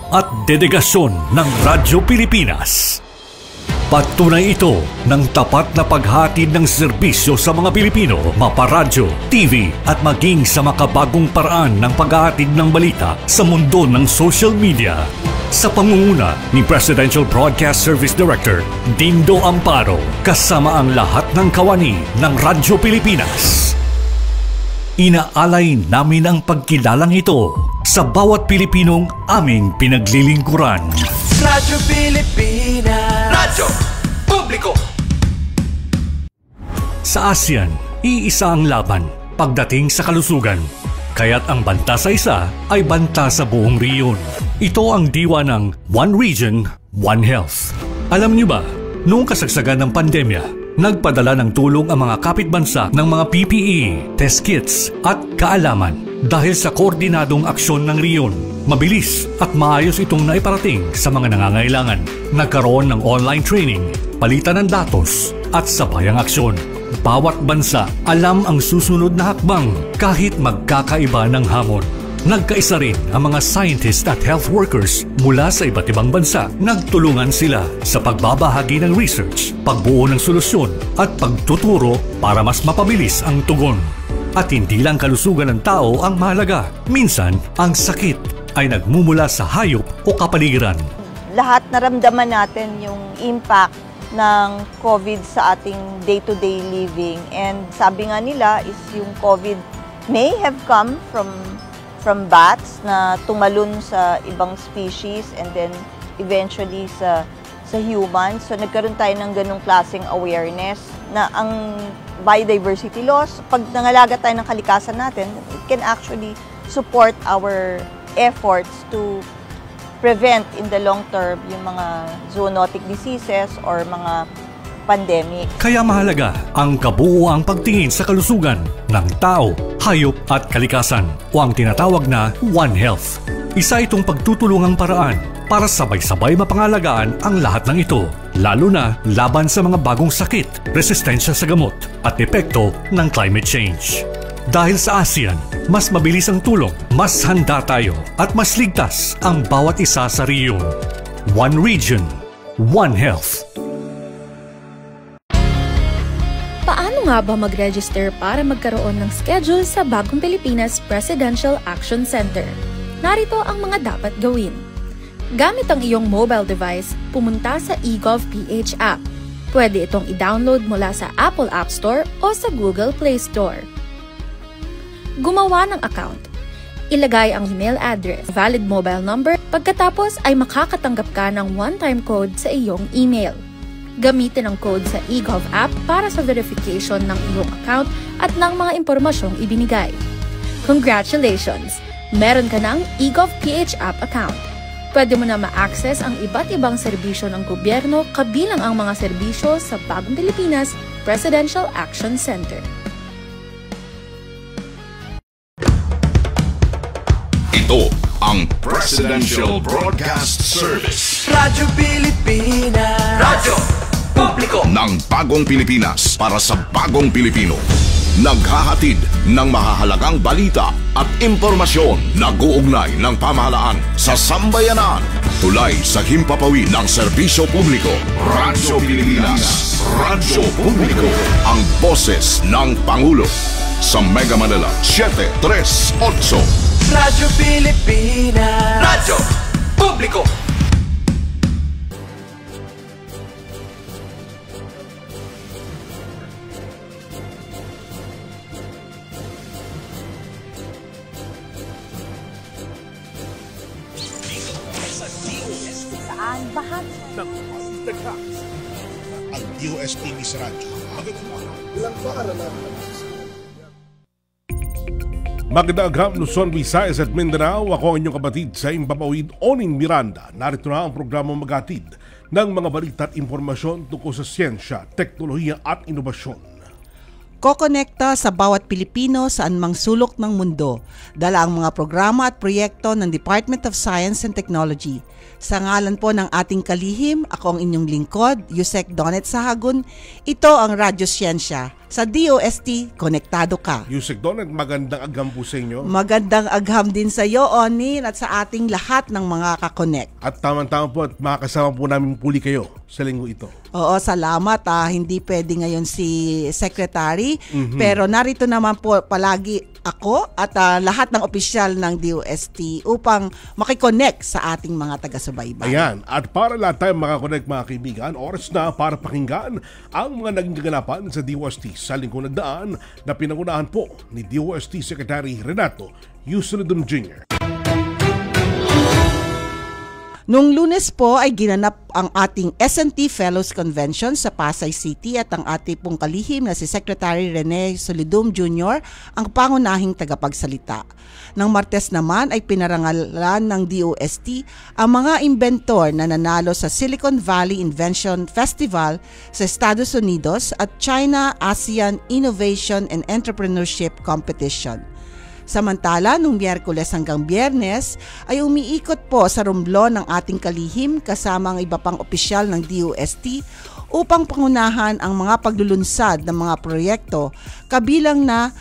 at dedegasyon ng Radyo Pilipinas. Patunay ito ng tapat na paghatid ng serbisyo sa mga Pilipino, maparadyo, TV at maging sa makabagong paraan ng paghahatid ng balita sa mundo ng social media. Sa pangunguna ni Presidential Broadcast Service Director Dindo Amparo, kasama ang lahat ng kawani ng Radyo Pilipinas. Inaalay namin ang pagkilalang ito sa bawat Pilipinong aming pinaglilingkuran. Radyo Pilipinas, Radyo Publiko. Sa ASEAN, iisa ang laban pagdating sa kalusugan. Kaya't ang banta sa isa ay banta sa buong riyon. Ito ang diwa ng One Region, One Health. Alam niyo ba, noong kasagsagan ng pandemya, nagpadala ng tulong ang mga kapitbansa ng mga PPE, test kits at kaalaman. Dahil sa koordinadong aksyon ng riyon, mabilis at maayos itong naiparating sa mga nangangailangan. Nagkaroon ng online training, palitan ng datos at sabayang aksyon. Bawat bansa alam ang susunod na hakbang kahit magkakaiba ng hamon. Nagkaisa rin ang mga scientists at health workers mula sa iba't ibang bansa. Nagtulungan sila sa pagbabahagi ng research, pagbuo ng solusyon at pagtuturo para mas mapabilis ang tugon. At hindi lang kalusugan ng tao ang mahalaga. Minsan, ang sakit ay nagmumula sa hayop o kapaligiran. Lahat naramdaman natin yung impact ng COVID sa ating day-to-day living. And sabi nga nila is yung COVID may have come from bats na tumalon sa ibang species and then eventually sa humans. So nagkaroon tayo ng ganung klaseng awareness na ang biodiversity loss, pag nangalaga tayo ng kalikasan natin, it can actually support our efforts to prevent in the long term yung mga zoonotic diseases or mga pandemic. Kaya mahalaga ang kabuuang pagtingin sa kalusugan ng tao, hayop at kalikasan o ang tinatawag na One Health. Isa itong pagtutulungang paraan para sabay-sabay mapangalagaan ang lahat ng ito, lalo na laban sa mga bagong sakit, resistensya sa gamot at epekto ng climate change. Dahil sa ASEAN, mas mabilis ang tulong, mas handa tayo at mas ligtas ang bawat isa sa riyon. One Region, One Health. Paano nga ba mag-register para magkaroon ng schedule sa Bagong Pilipinas Presidential Action Center? Narito ang mga dapat gawin. Gamit ang iyong mobile device, pumunta sa eGovPH app. Pwede itong i-download mula sa Apple App Store o sa Google Play Store. Gumawa ng account. Ilagay ang email address, valid mobile number, pagkatapos ay makakatanggap ka ng one-time code sa iyong email. Gamitin ang code sa eGov app para sa verification ng iyong account at ng mga impormasyong ibinigay. Congratulations! Meron ka ng eGovPH app account. Pwede mo na ma-access ang iba't ibang serbisyo ng gobyerno kabilang ang mga serbisyo sa Bagong Pilipinas Presidential Action Center. Ito ang Presidential Broadcast Service. Radyo Pilipinas, Radyo Publiko ng Bagong Pilipinas para sa Bagong Pilipino. Naghahatid ng mahahalagang balita at impormasyon na guugnay ng pamahalaan sa sambayanan. Tulay sa himpapawid ng serbisyo publiko. Radyo Pilipinas, Radyo Publiko, ang boses ng Pangulo. Sa Mega Manila, 738. Radyo Pilipinas, Radyo Publiko. Ng Instagrams. Ang DOSTV sa radyo. Ilang paaralan. Magdaagam, Luzon, Visayas at Mindanao. Ako ang inyong kapatid sa Impapawid, Onin Miranda. Narito na ang programa maghatid ng mga balita at impormasyon tungkol sa siyensya, teknolohiya at inobasyon. Kokonekta sa bawat Pilipino sa anumang sulok ng mundo. Dala ang mga programa at proyekto ng Department of Science and Technology. Sa ngalan po ng ating kalihim, ako ang inyong lingkod, Yusek Donet Sahagun. Ito ang Radyo Siyensya Sa DOST, konektado ka. Yusek Donat, magandang agham po sa inyo. Magandang agham din sa iyo, Onin, at sa ating lahat ng mga kakonect. At tama-tama po at makakasama po namin puli kayo sa linggo ito. Oo, salamat. Hindi pwede ngayon si Secretary, pero narito naman po palagi ako at lahat ng opisyal ng DOST upang makikonnect sa ating mga taga-subaybay. Ayan, at para lahat tayo makakonect mga kaibigan, oras na para pakinggan ang mga naging kaganapan sa DOST sa linggong nagdaan na pinangunahan po ni DOST Secretary Renato Yusolidum Jr. Noong Lunes po ay ginanap ang ating S&T Fellows Convention sa Pasay City at ang ating pong kalihim na si Secretary Rene Solidum Jr. ang pangunahing tagapagsalita. Nang Martes naman ay pinarangalan ng DOST ang mga inventor na nanalo sa Silicon Valley Invention Festival sa Estados Unidos at China ASEAN Innovation and Entrepreneurship Competition. Samantala, nung Miyerkules hanggang Biyernes ay umiikot po sa Romblon ng ating kalihim kasama ang iba pang opisyal ng DOST upang pangunahan ang mga paglulunsad ng mga proyekto kabilang na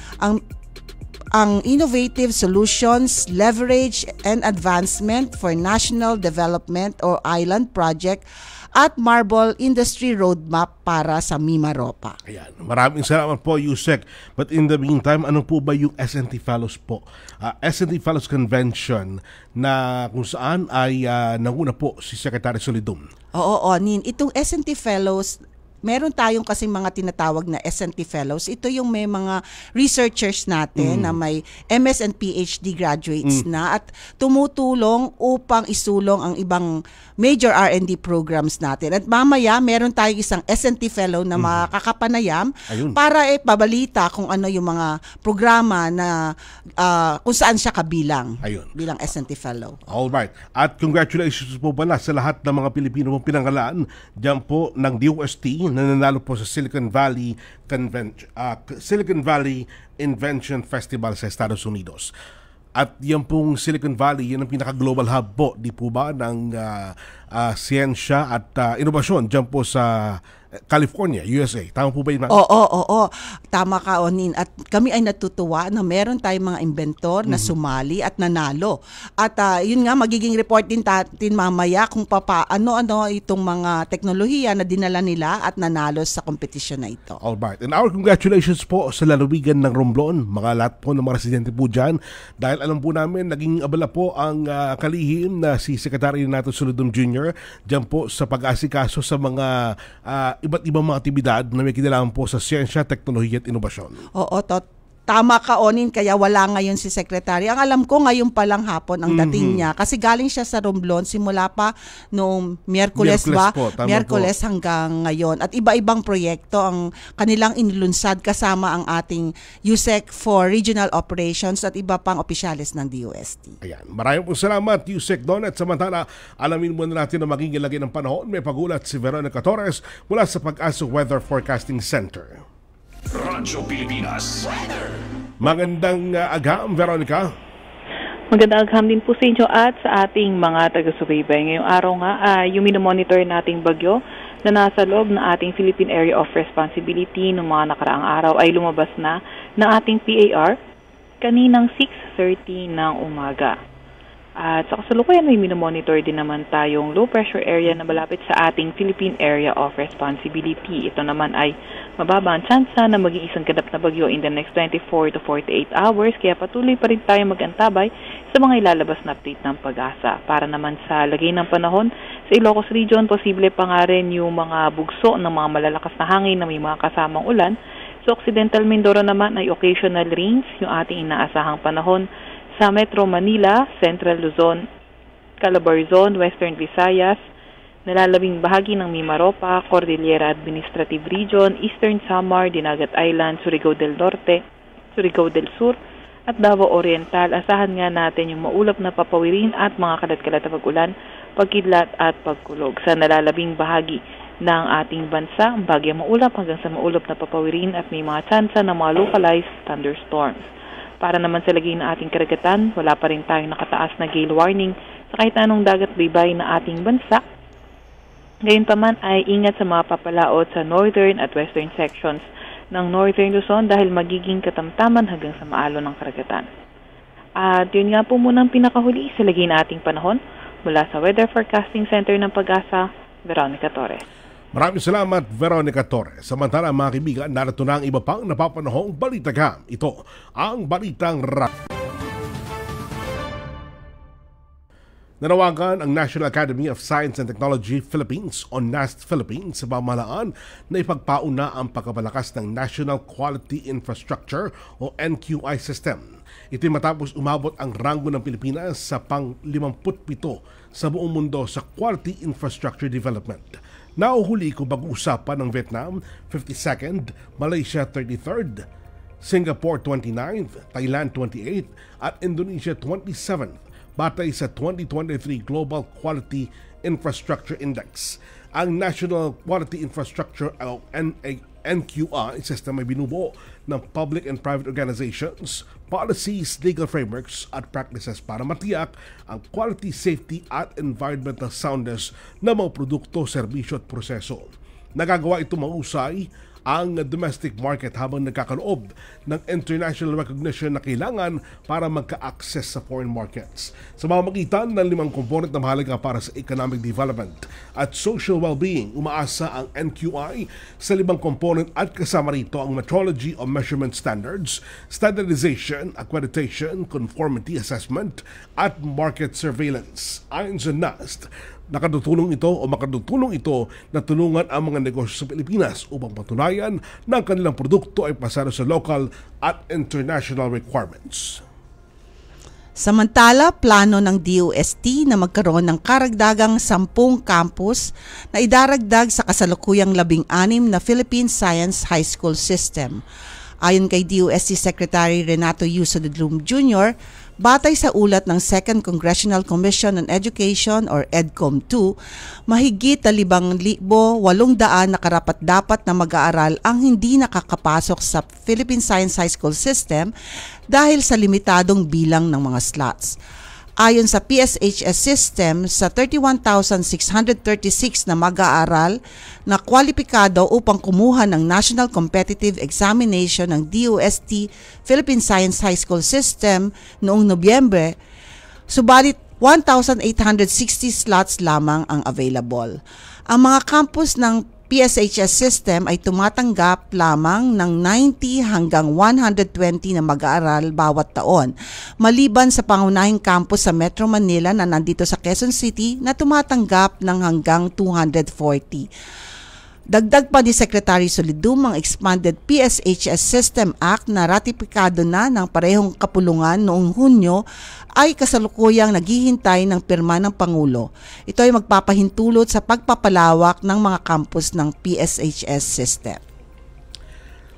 ang Innovative Solutions, Leverage and Advancement for National Development or Island Project at Marble Industry Roadmap para sa Mimaropa. Ayan, maraming salamat po, Yusek. But in the meantime, ano po ba yung S&T Fellows po? S&T Fellows Convention na kung saan ay nanguna po si Secretary Solidum. Oo, Nin. Itong S&T Fellows, meron tayong kasing mga tinatawag na S&T Fellows. Ito yung may mga researchers natin na may MS and PhD graduates na at tumutulong upang isulong ang ibang major R&D programs natin. At mamaya, meron tayong isang S&T Fellow na makakapanayam para pabalita kung ano yung mga programa na kung saan siya kabilang bilang S&T Fellow. Alright. At congratulations po pala sa lahat ng mga Pilipino mong pinangalaan dyan po ng DOST na nanalo po sa Silicon Valley Invention Festival sa Estados Unidos. At yan pong Silicon Valley, yan ang pinaka-global hub po, di po ba, ng siyensya at inobasyon dyan po sa California, USA. Tama po ba yun? Oo. Tama ka, Onin. At kami ay natutuwa na meron tayong mga inventor na sumali at nanalo. At yun nga, magiging report din natin mamaya kung ano itong mga teknolohiya na dinala nila at nanalo sa kompetisyon na ito. Alright. And our congratulations po sa lalawigan ng Romblon, mga lahat po ng mga residente po dyan. Dahil alam po namin, naging abala po ang kalihim na si Secretary Renato Solidum Jr. dyan po sa pag-asikaso sa mga iba't ibang mga aktibidad na may kinalaman po sa siyensya, teknolohiya at inobasyon. Oo, tama ka, Onin, kaya wala ngayon si Secretary. Ang alam ko, ngayon pa lang hapon ang dating niya. Kasi galing siya sa Romblon, simula pa noong Miyerkules hanggang ngayon. At iba-ibang proyekto ang kanilang inilunsad kasama ang ating USEC for Regional Operations at iba pang opisyalis ng DOST. Ayan. Maraming po salamat, Yusek Donet. Samantala, alamin muna natin na magiging lagay ng panahon. May pagulat si Veronica Torres mula sa Pag-asa Weather Forecasting Center. Radyo Pilipinas. Magandang agham, Veronica. Magandang agham din po sa inyo at sa ating mga taga-subaybay. Ngayong araw nga, yung minomonitor nating bagyo na nasa loob ng ating Philippine Area of Responsibility noong mga nakaraang araw ay lumabas na ng ating PAR kaninang 6:30 ng umaga. At sa kasalukuyan may minomonitor din naman tayong low pressure area na malapit sa ating Philippine Area of Responsibility. Ito naman ay mababa ang tsansa na maging isang ganap na bagyo in the next 24 to 48 hours. Kaya patuloy pa rin tayo mag-antabay sa mga ilalabas na update ng Pag-asa. Para naman sa lagay ng panahon sa Ilocos Region, posible pa nga rin yung mga bugso ng mga malalakas na hangin na may mga kasamang ulan. Sa Occidental Mindoro naman ay occasional rains, yung ating inaasahang panahon sa Metro Manila, Central Luzon, Calabarzon, Western Visayas, nalalabing bahagi ng Mimaropa, Cordillera Administrative Region, Eastern Samar, Dinagat Island, Surigao del Norte, Surigao del Sur, at Davao Oriental. Asahan nga natin yung maulap na papawirin at mga kalat-kalat na pag-ulan, pagkidlat at pagkulog. Sa nalalabing bahagi ng ating bansa, bagyang maulap hanggang sa maulap na papawirin at may mga tsansa ng mga localized thunderstorms. Para naman sa lagay ng ating karagatan, wala pa rin tayong nakataas na gale warning sa kahit anong dagat baybay na ating bansa. Gayunpaman ay ingat sa mga papalaot sa northern at western sections ng Northern Luzon dahil magiging katamtaman hanggang sa maalo ng karagatan. At yun nga po muna ang pinakahuli sa lagay na ating panahon mula sa Weather Forecasting Center ng Pag-asa, Veronica Torres. Maraming salamat, Veronica Torres. Samantala mga kaibigan, narito na ang iba pang napapanahong Balitagam. Ito ang Balitang Nanawagan ang National Academy of Science and Technology Philippines o NAST Philippines sa pamahalaan na ipagpauna ang pagpapalakas ng National Quality Infrastructure o NQI system. Ito matapos umabot ang ranggo ng Pilipinas sa pang-57 sa buong mundo sa Quality Infrastructure Development. Nauhuli kung pag-uusapan ng Vietnam 52nd, Malaysia 33rd, Singapore 29th, Thailand 28th at Indonesia 27th batay sa 2023 Global Quality Infrastructure Index. Ang National Quality Infrastructure o NQI system ay binubuo ng public and private organizations, policies, legal frameworks at practices para matiyak ang quality, safety at environmental soundness ng mga produkto, serbisyo at proseso. Nagagawa ito mahusay ang domestic market habang nagkakaloob ng international recognition na kailangan para magka-access sa foreign markets. Sa pamamagitan ng 5 komponent na mahalaga para sa economic development at social well-being, umaasa ang NQI sa 5 komponent at kasama rito ang metrology o measurement standards, standardization, accreditation, conformity assessment at market surveillance. Ayon sa NAST, makatutulong ito na tulungan ang mga negosyo sa Pilipinas upang patunayan na ang kanilang produkto ay pasado sa local at international requirements. Samantala, plano ng DOST na magkaroon ng karagdagang 10 campus na idaragdag sa kasalukuyang 16 na Philippine Science High School System. Ayon kay DOST Secretary Renato U. Solidum Jr., batay sa ulat ng 2nd Congressional Commission on Education or EDCOM-2, mahigit 5,800 na karapat-dapat na mag-aaral ang hindi nakakapasok sa Philippine Science High School System dahil sa limitadong bilang ng mga slots. Ayon sa PSHS system, sa 31,636 na mag-aaral na kwalipikado upang kumuha ng National Competitive Examination ng DOST Philippine Science High School System noong Nobyembre, subalit 1,860 slots lamang ang available. Ang mga campus ng PSHS system ay tumatanggap lamang ng 90 hanggang 120 na mag-aaral bawat taon, maliban sa pangunahing campus sa Metro Manila na nandito sa Quezon City na tumatanggap ng hanggang 240. Dagdag pa ni Secretary Solidum ang Expanded PSHS System Act na ratipikado na ng parehong kapulungan noong Hunyo ay kasalukuyang naghihintay ng pirma ng Pangulo. Ito ay magpapahintulot sa pagpapalawak ng mga campus ng PSHS system.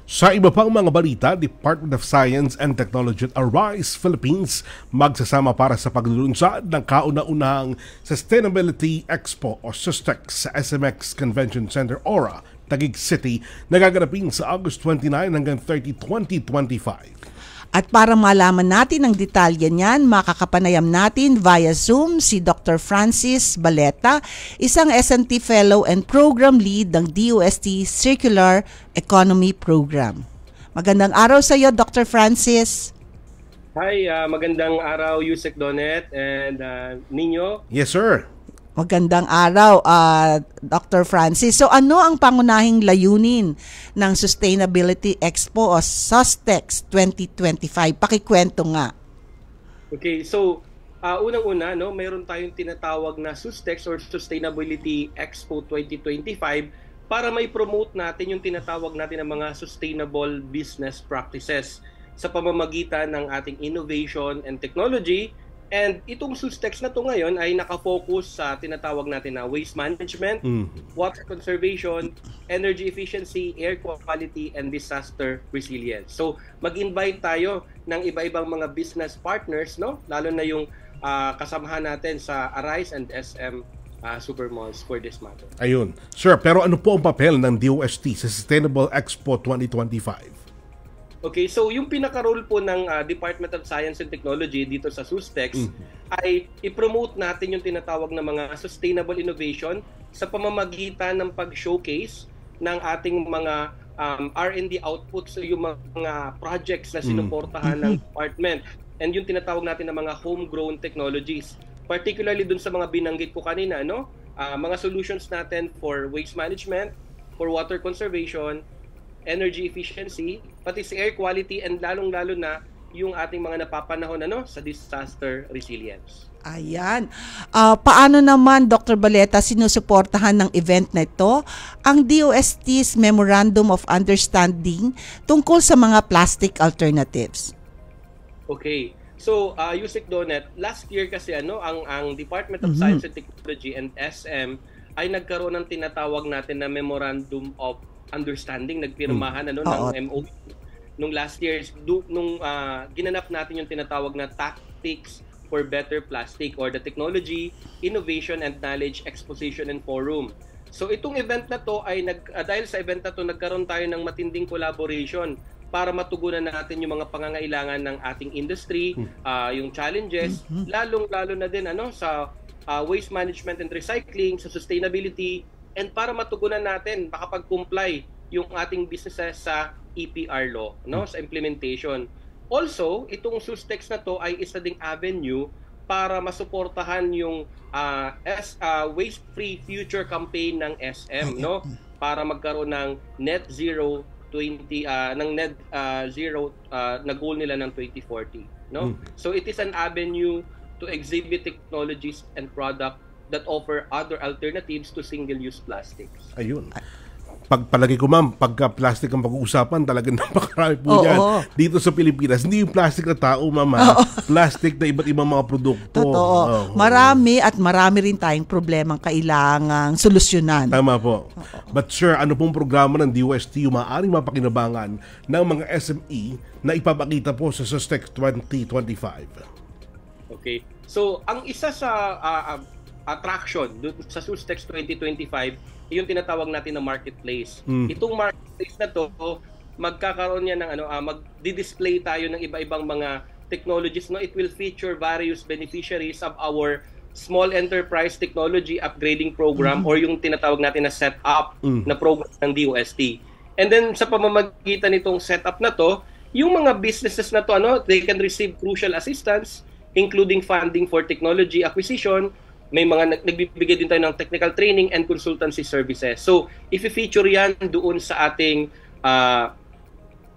Sa iba pang mga balita, Department of Science and Technology at Arise Philippines magsasama para sa paglulunsad ng kauna-unahang Sustainability Expo o SUSTEX sa SMX Convention Center Aura, Taguig City, na gaganapin sa August 29 hanggang 30, 2025. At para malaman natin ang detalye niyan, makakapanayam natin via Zoom si Dr. Francis Baleta, isang S&T Fellow and Program Lead ng DOST Circular Economy Program. Magandang araw sa iyo, Dr. Francis. Hi, magandang araw, Yusek Donet and Nino. Yes, sir. Magandang araw, Dr. Francis. So ano ang pangunahing layunin ng Sustainability Expo o SUSTEX 2025? Pakikwento nga. Okay, so unang-una, mayroon tayong tinatawag na SUSTEX or Sustainability Expo 2025 para may promote natin yung tinatawag natin ng mga sustainable business practices sa pamamagitan ng ating innovation and technology. And itong SUSTEX na to ngayon ay nakafocus sa tinatawag natin na waste management, water conservation, energy efficiency, air quality, and disaster resilience. So mag-invite tayo ng iba-ibang mga business partners, lalo na yung kasamahan natin sa Arise and SM Supermalls for this matter. Ayun. Sir, pero ano po ang papel ng DOST sa Sustainable Expo 2025? Okay, so yung pinaka-role po ng Department of Science and Technology dito sa SUSTEX ay i-promote natin yung tinatawag na mga sustainable innovation sa pamamagitan ng pag-showcase ng ating mga R&D output, so yung mga projects na sinuportahan ng department. And yung tinatawag natin na mga homegrown technologies. Particularly dun sa mga binanggit ko kanina, no? Mga solutions natin for waste management, for water conservation, energy efficiency, pati sa air quality, and lalong-lalo na yung ating mga napapanahon sa disaster resilience. Ayan. Paano naman, Dr. Baleta, sinusuportahan ng event na ito ang DOST's Memorandum of Understanding tungkol sa mga plastic alternatives? Okay. So, Yusek Donet, last year kasi ang Department of Science and Technology and SM ay nagkaroon ng tinatawag natin na Memorandum of Understanding, nagpirmahan ng MOU nung last year nung ginanap natin yung tinatawag na Tactics for Better Plastic, or the Technology, Innovation and Knowledge Exposition and Forum. So itong event na to ay dahil sa event na to nagkaroon tayo ng matinding collaboration para matugunan natin yung mga pangangailangan ng ating industry, yung challenges, lalong-lalo na din sa waste management and recycling, sa sustainability, and para matugunan natin, makapag-comply yung ating businesses sa EPR law, sa implementation. Also, itong SUSTEX na to ay isa ding avenue para masuportahan yung Waste-Free Future campaign ng SM, para magkaroon ng net zero na goal nila ng 2040, So it is an avenue to exhibit technologies and product that offer other alternatives to single-use plastics. Ayun. Pagpalagi ko, ma'am, pagka plastic ang pag-uusapan, talagang napakarami po yan dito sa Pilipinas. Hindi yung plastic na tao, ma'am, plastic na iba't ibang mga produkto. Totoo. Marami rin tayong problemang kailangang solusyonan. Tama po. But sir, ano pong programa ng DOST yung maaaring mapakinabangan ng mga SME na ipapakita po sa SUSTEX 2025? Okay. So, ang isa sa attraction sa SUSTEX 2025 yung tinatawag natin na marketplace. Itong marketplace na to, magkakaroon yan ng mag-display tayo ng iba-ibang mga technologies. It will feature various beneficiaries of our Small Enterprise Technology Upgrading Program, or yung tinatawag natin na setup na program ng DOST. And then sa pamamagitan nitong setup na to, yung mga businesses na to, they can receive crucial assistance, including funding for technology acquisition. May mga nagbibigay din tayo ng technical training and consultancy services. So, i-feature yan doon sa ating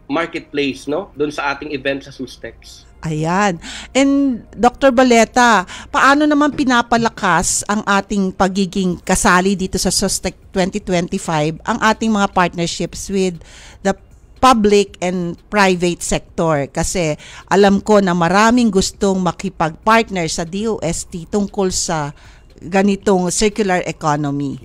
marketplace, doon sa ating event sa SUSTEX. Ayan. And Dr. Baleta, paano naman pinapalakas ang ating pagiging kasali dito sa SUSTEX 2025 ang ating mga partnerships with the public and private sector? Kasi alam ko na maraming gustong makipag-partner sa DOST tungkol sa ganitong circular economy.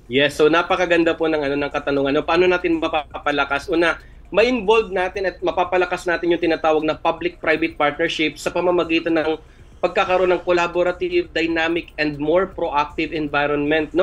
Yes, so napakaganda po ng katanungan. Paano natin mapapalakas? Una, ma-involve natin at mapapalakas natin yung tinatawag na public-private partnership sa pamamagitan ng pagkakaroon ng collaborative, dynamic, and more proactive environment,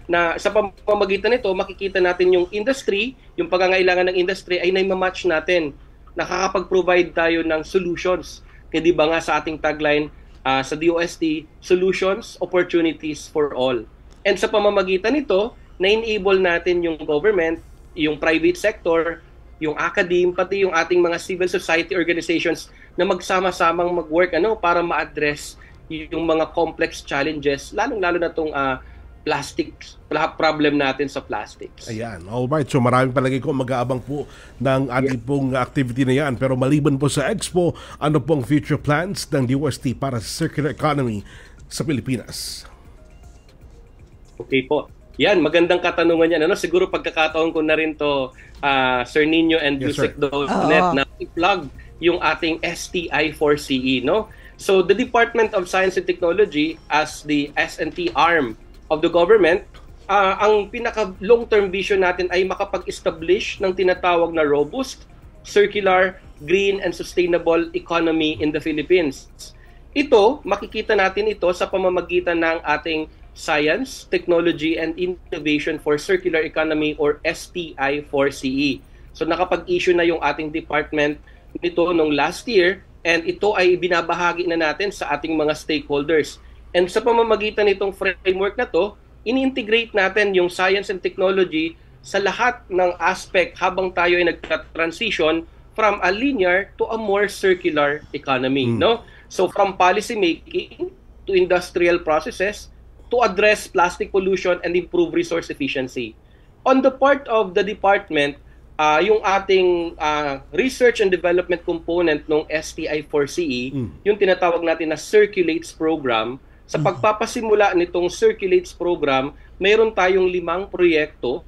na sa pamamagitan nito, makikita natin yung industry, yung pangangailangan ng industry ay na-match natin. Nakakapag-provide tayo ng solutions. Kaya di ba nga sa ating tagline sa DOST, solutions, opportunities for all. And sa pamamagitan nito, na-enable natin yung government, yung private sector, yung academe, pati yung ating mga civil society organizations na magsama-samang mag-work para ma-address yung mga complex challenges, lalong-lalo na itong plastics, problem natin sa plastics. Ayan. Alright. So marami palagi ko mag-aabang po ng ating pong activity na yan. Pero maliban po sa Expo, ano pong future plans ng DOST para sa circular economy sa Pilipinas? Okay po. Yan, magandang katanungan yan. Siguro pagkakataon ko na rin to, Sir Nino and Yusek Donet, na i-plug yung ating STI4CE. So the Department of Science and Technology, as the S&T arm of the government, ang pinaka long-term vision natin ay makapag-establish ng tinatawag na robust, circular, green, and sustainable economy in the Philippines. Ito, makikita natin ito sa pamamagitan ng ating Science, Technology, and Innovation for Circular Economy, or STI4CE. So nakapag-issue na yung ating department nito nung last year, and ito ay binabahagi na natin sa ating mga stakeholders. And sa pamamagitan nitong framework na to, ini-integrate natin yung science and technology sa lahat ng aspect habang tayo ay nagka-transition from a linear to a more circular economy, no? So from policy making to industrial processes to address plastic pollution and improve resource efficiency. On the part of the department, yung ating research and development component ng STI4CE, yung tinatawag natin na Circulates program, sa pagpapasimula nitong Circulates program, mayroon tayong 5 proyekto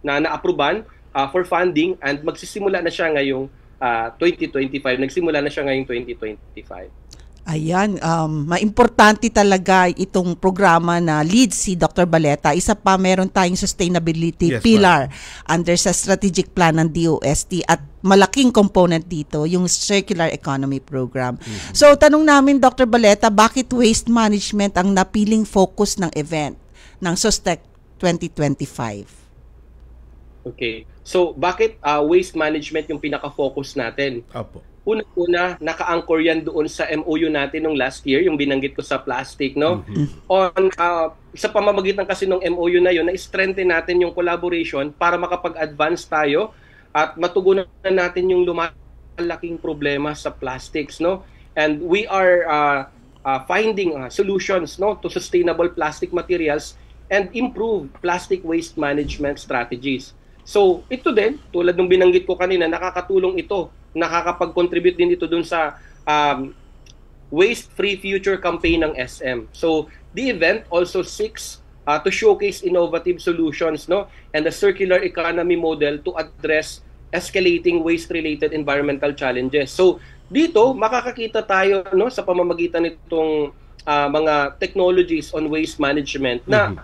na na-aproban for funding and magsisimula na siya ngayong 2025. Nagsimula na siya ngayong 2025. Ayan, maimportante talaga itong programa na lead si Dr. Baleta. Isa pa, meron tayong sustainability pillar under sa strategic plan ng DOST at malaking component dito, yung circular economy program. So, tanong namin, Dr. Baleta, bakit waste management ang napiling focus ng event ng SUSTEC 2025? Okay. So, bakit waste management yung pinaka-focus natin? Apo. Una, naka-anchor yan doon sa MOU natin nung last year, yung binanggit ko sa plastic, no? Sa pamamagitan kasi ng MOU na yun, na-strengthen natin yung collaboration para makapag-advance tayo at matugunan natin yung lumalaking problema sa plastics, no? And we are finding solutions, no, to sustainable plastic materials and improve plastic waste management strategies. So, ito din, tulad ng binanggit ko kanina, nakakatulong ito, nakakapag-contribute din ito dun sa Waste Free Future campaign ng SM. So, the event also seeks to showcase innovative solutions, no, and a circular economy model to address escalating waste-related environmental challenges. So, dito, makakakita tayo, no, sa pamamagitan nitong mga technologies on waste management na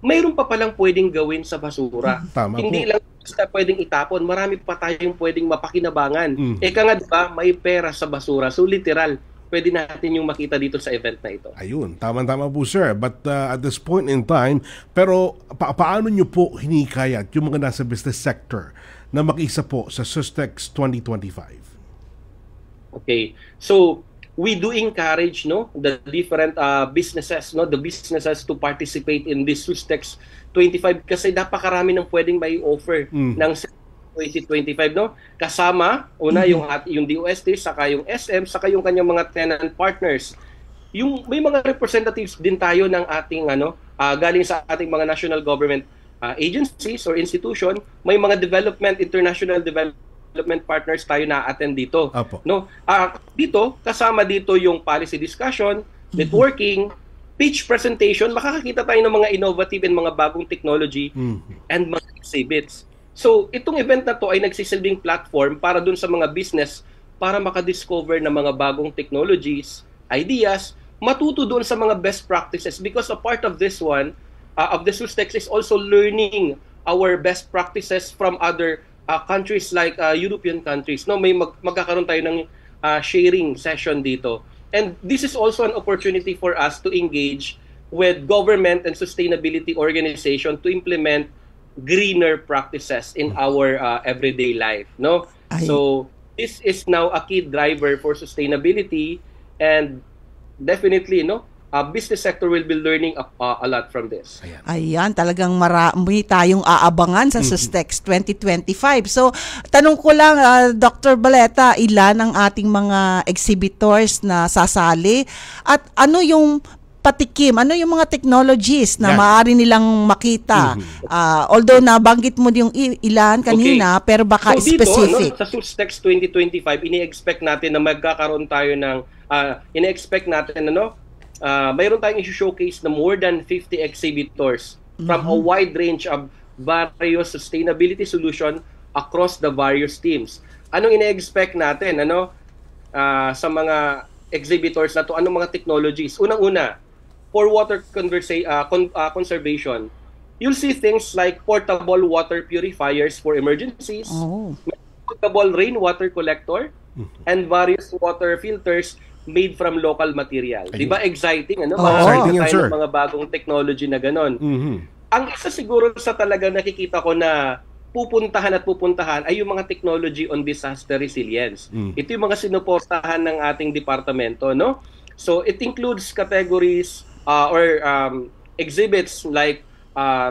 mayroon pa palang pwedeng gawin sa basura. Tama Hindi po. lang basta pwedeng itapon, marami pa tayong pwedeng mapakinabangan. Eka nga, diba, may pera sa basura. So literal, pwede natin yung makita dito sa event na ito. Ayun, tama-tama po sir. But at this point in time, pero paano nyo po hinikayat yung mga nasa business sector na makisa po sa SUSTEC 2025? Okay. So, we do encourage, no, the different businesses, no, the businesses to participate in this SUSTEC 25 kasi napakarami ng pwedeng may offer ng 2025, no? Kasama una yung DOST, saka yung SM, saka yung kanyang mga tenant partners. Yung may mga representatives din tayo ng ating galing sa ating mga national government agencies or institution, may mga international development partners tayo na attend dito. Apo. No? Dito kasama dito yung policy discussion, networking, pitch presentation, makakakita tayo ng mga innovative and mga bagong technology and mga exhibits. So, itong event na to ay nagsisilbing platform para dun sa mga business para makadiscover ng mga bagong technologies, ideas, matuto doon sa mga best practices because a part of this one, of the SUSTEC is also learning our best practices from other countries like European countries. No, may magkakaroon tayo ng sharing session dito. And this is also an opportunity for us to engage with government and sustainability organization to implement greener practices in our everyday life, no? So this is now a key driver for sustainability and definitely, no, business sector will be learning a lot from this. Ayan, talagang marami tayong aabangan sa SUSTEC 2025. So, tanong ko lang, Dr. Baleta, ilan ang ating mga exhibitors na sasali? At ano yung patikim, ano yung mga technologies na maaari nilang makita? Although nabanggit mo yung ilan kanina, pero baka so dito, specific. Sa SUSTEC 2025, ini-expect natin na magkakaroon tayo ng, mayroon tayong i-showcase na more than 50 exhibitors from a wide range of various sustainability solution across the various teams. Anong ina-expect natin sa mga exhibitors na to? Anong mga technologies? Unang-una, for water conservation, you'll see things like portable water purifiers for emergencies, portable rainwater collector, and various water filters made from local material. Di ba exciting? Exciting yan, sir. Ng mga bagong technology na ganon. Ang isa siguro sa talagang nakikita ko na pupuntahan ay yung mga technology on disaster resilience. Ito yung mga sinuportahan ng ating departamento, no? So it includes categories or exhibits like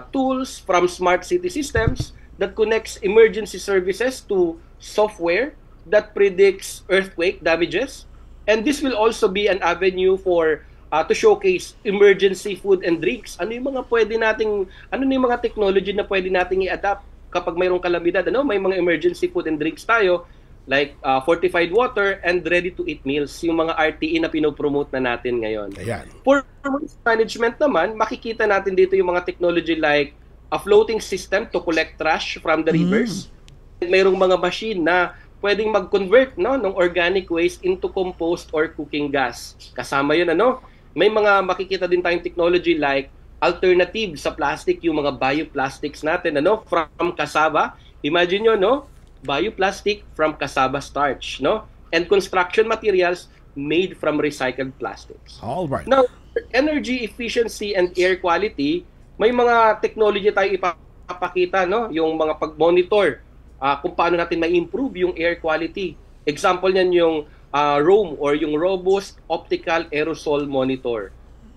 tools from smart city systems that connects emergency services to software that predicts earthquake damages. And this will also be an avenue for to showcase emergency food and drinks. Ano yung mga technology na pwede nating i-adapt kapag mayroong kalamidad? May mga emergency food and drinks tayo, like fortified water and ready-to-eat meals, yung mga RTE na pinopromote na natin ngayon. Ayan. For waste management naman, makikita natin dito yung mga technology like a floating system to collect trash from the rivers. Mayroong mga machine na pwedeng mag-convert ng organic waste into compost or cooking gas. Kasama yun, may mga makikita din tayong technology like alternative sa plastic, yung mga bioplastics natin, from cassava. Imagine nyo, bioplastic from cassava starch, and construction materials made from recycled plastics. All right. Now, energy efficiency and air quality, may mga technology tayo ipapakita, yung mga pag-monitor kung paano natin ma-improve yung air quality. Example niyan yung ROAM or yung Robust Optical Aerosol Monitor.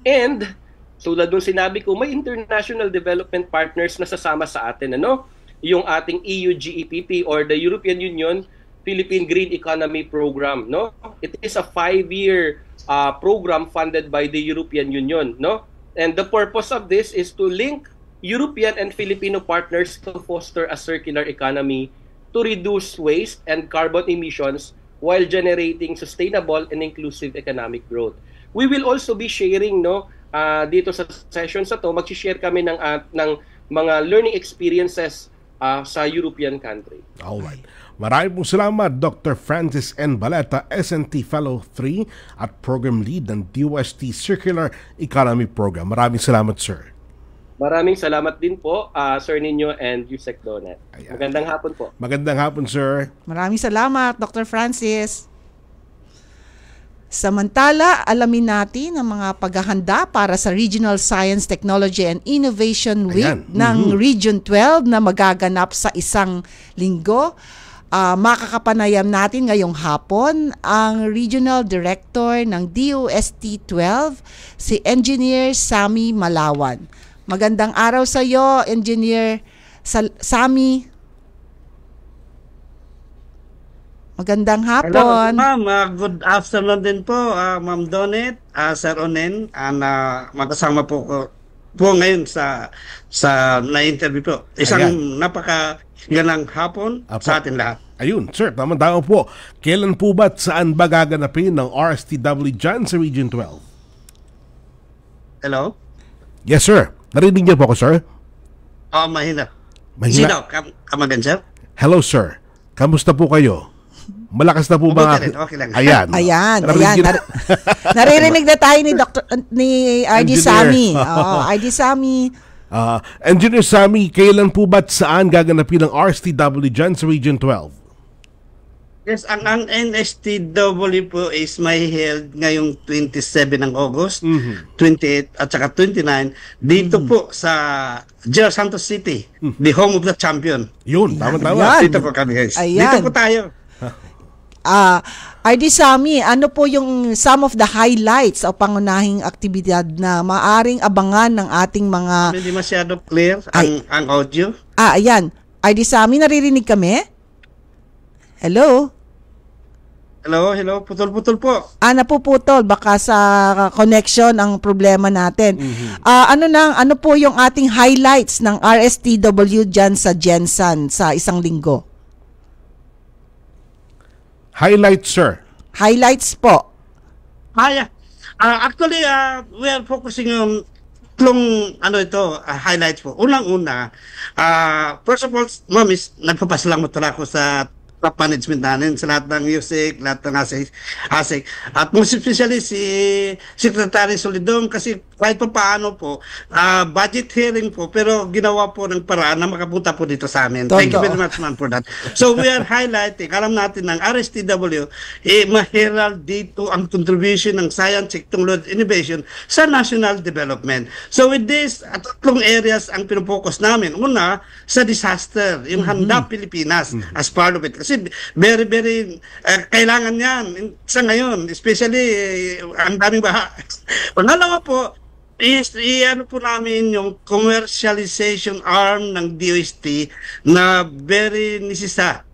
And, so doon sinabi ko, may international development partners na sasama sa atin, yung ating EU GEPP or the European Union Philippine Green Economy Program, It is a 5-year program funded by the European Union, And the purpose of this is to link European and Filipino partners to foster a circular economy to reduce waste and carbon emissions while generating sustainable and inclusive economic growth. We will also be sharing dito sa sessions na to, mag-share kami ng mga learning experiences sa European country. Alright. Maraming salamat, Dr. Francis N. Baleta, SNT Fellow 3 at Program Lead ng DOST Circular Economy Program. Maraming salamat, sir. Maraming salamat din po, Sir Nino and Yusek Donet. Magandang hapon po. Magandang hapon, sir. Maraming salamat, Dr. Francis. Samantala, alamin natin ang mga paghahanda para sa Regional Science, Technology and Innovation Week ng Region 12 na magaganap sa isang linggo. Makakapanayam natin ngayong hapon ang Regional Director ng DOST 12, si Engineer Sammy Malawan. Magandang araw sa iyo, Engineer Sammy. Magandang hapon. Hello, ma'am. Good afternoon din po, Ma'am Donet, Sir Onen, magkasama po ngayon sa na-interview po. Isang napakagandang hapon sa atin lahat. Ayun, sir, tama-tama po. Kailan po ba at saan ba gaganapin ng RSTW dyan sa Region 12? Hello? Yes, sir. Narinig niyo po ako, sir? Mahina. Mahina? Sino? Kamagan, sir? Hello, sir. Kamusta po kayo? Malakas na po ba? Okay lang. Ayan. Naririnig na tayo ni RD Sammy. RD Sammy. Engineer Sammy, kailan po ba at saan gaganapin ang RSTW dyan sa Region 12? Yes, ang NSTW po is may held ngayong 27 ng August, 28 at saka 29 dito po sa General Santos City, the home of the champion. Yun, tama-tama. Dito po kami, guys. Ayan. Dito po tayo. RD Sammy, ano po yung some of the highlights o pangunahing aktibidad na maaring abangan ng ating mga... Hindi masyado clear ang audio. Ayan. RD Sammy, naririnig kami? Hello? Hello, putol-putol po. Napuputol, baka sa connection ang problema natin. Ano po yung ating highlights ng RSTW dyan sa Gensan sa isang linggo? Highlights, sir. Highlights po. Actually, we are focusing on highlights po. Unang-una, first of all, ma'am, nagpapasalamat ako sa top management natin, sa lahat ng USIC, lahat ng ASIC. At most especially si Secretary Solidum, kasi kahit pa paano po, budget hearing po, pero ginawa po ng paraan na makapunta po dito sa amin. Thank you very much, ma'am, for that. So we are highlighting, alam natin ng RSTW, mahiral dito ang contribution ng science, technology, innovation sa national development. So with this, tatlong areas ang pinofocus namin. Una, sa disaster, yung Handa Pilipinas as part of it. Kasi very, very kailangan yan sa ngayon, especially ang daming baha. Pangalawa po, ano po namin yung commercialization arm ng DOST na very necessary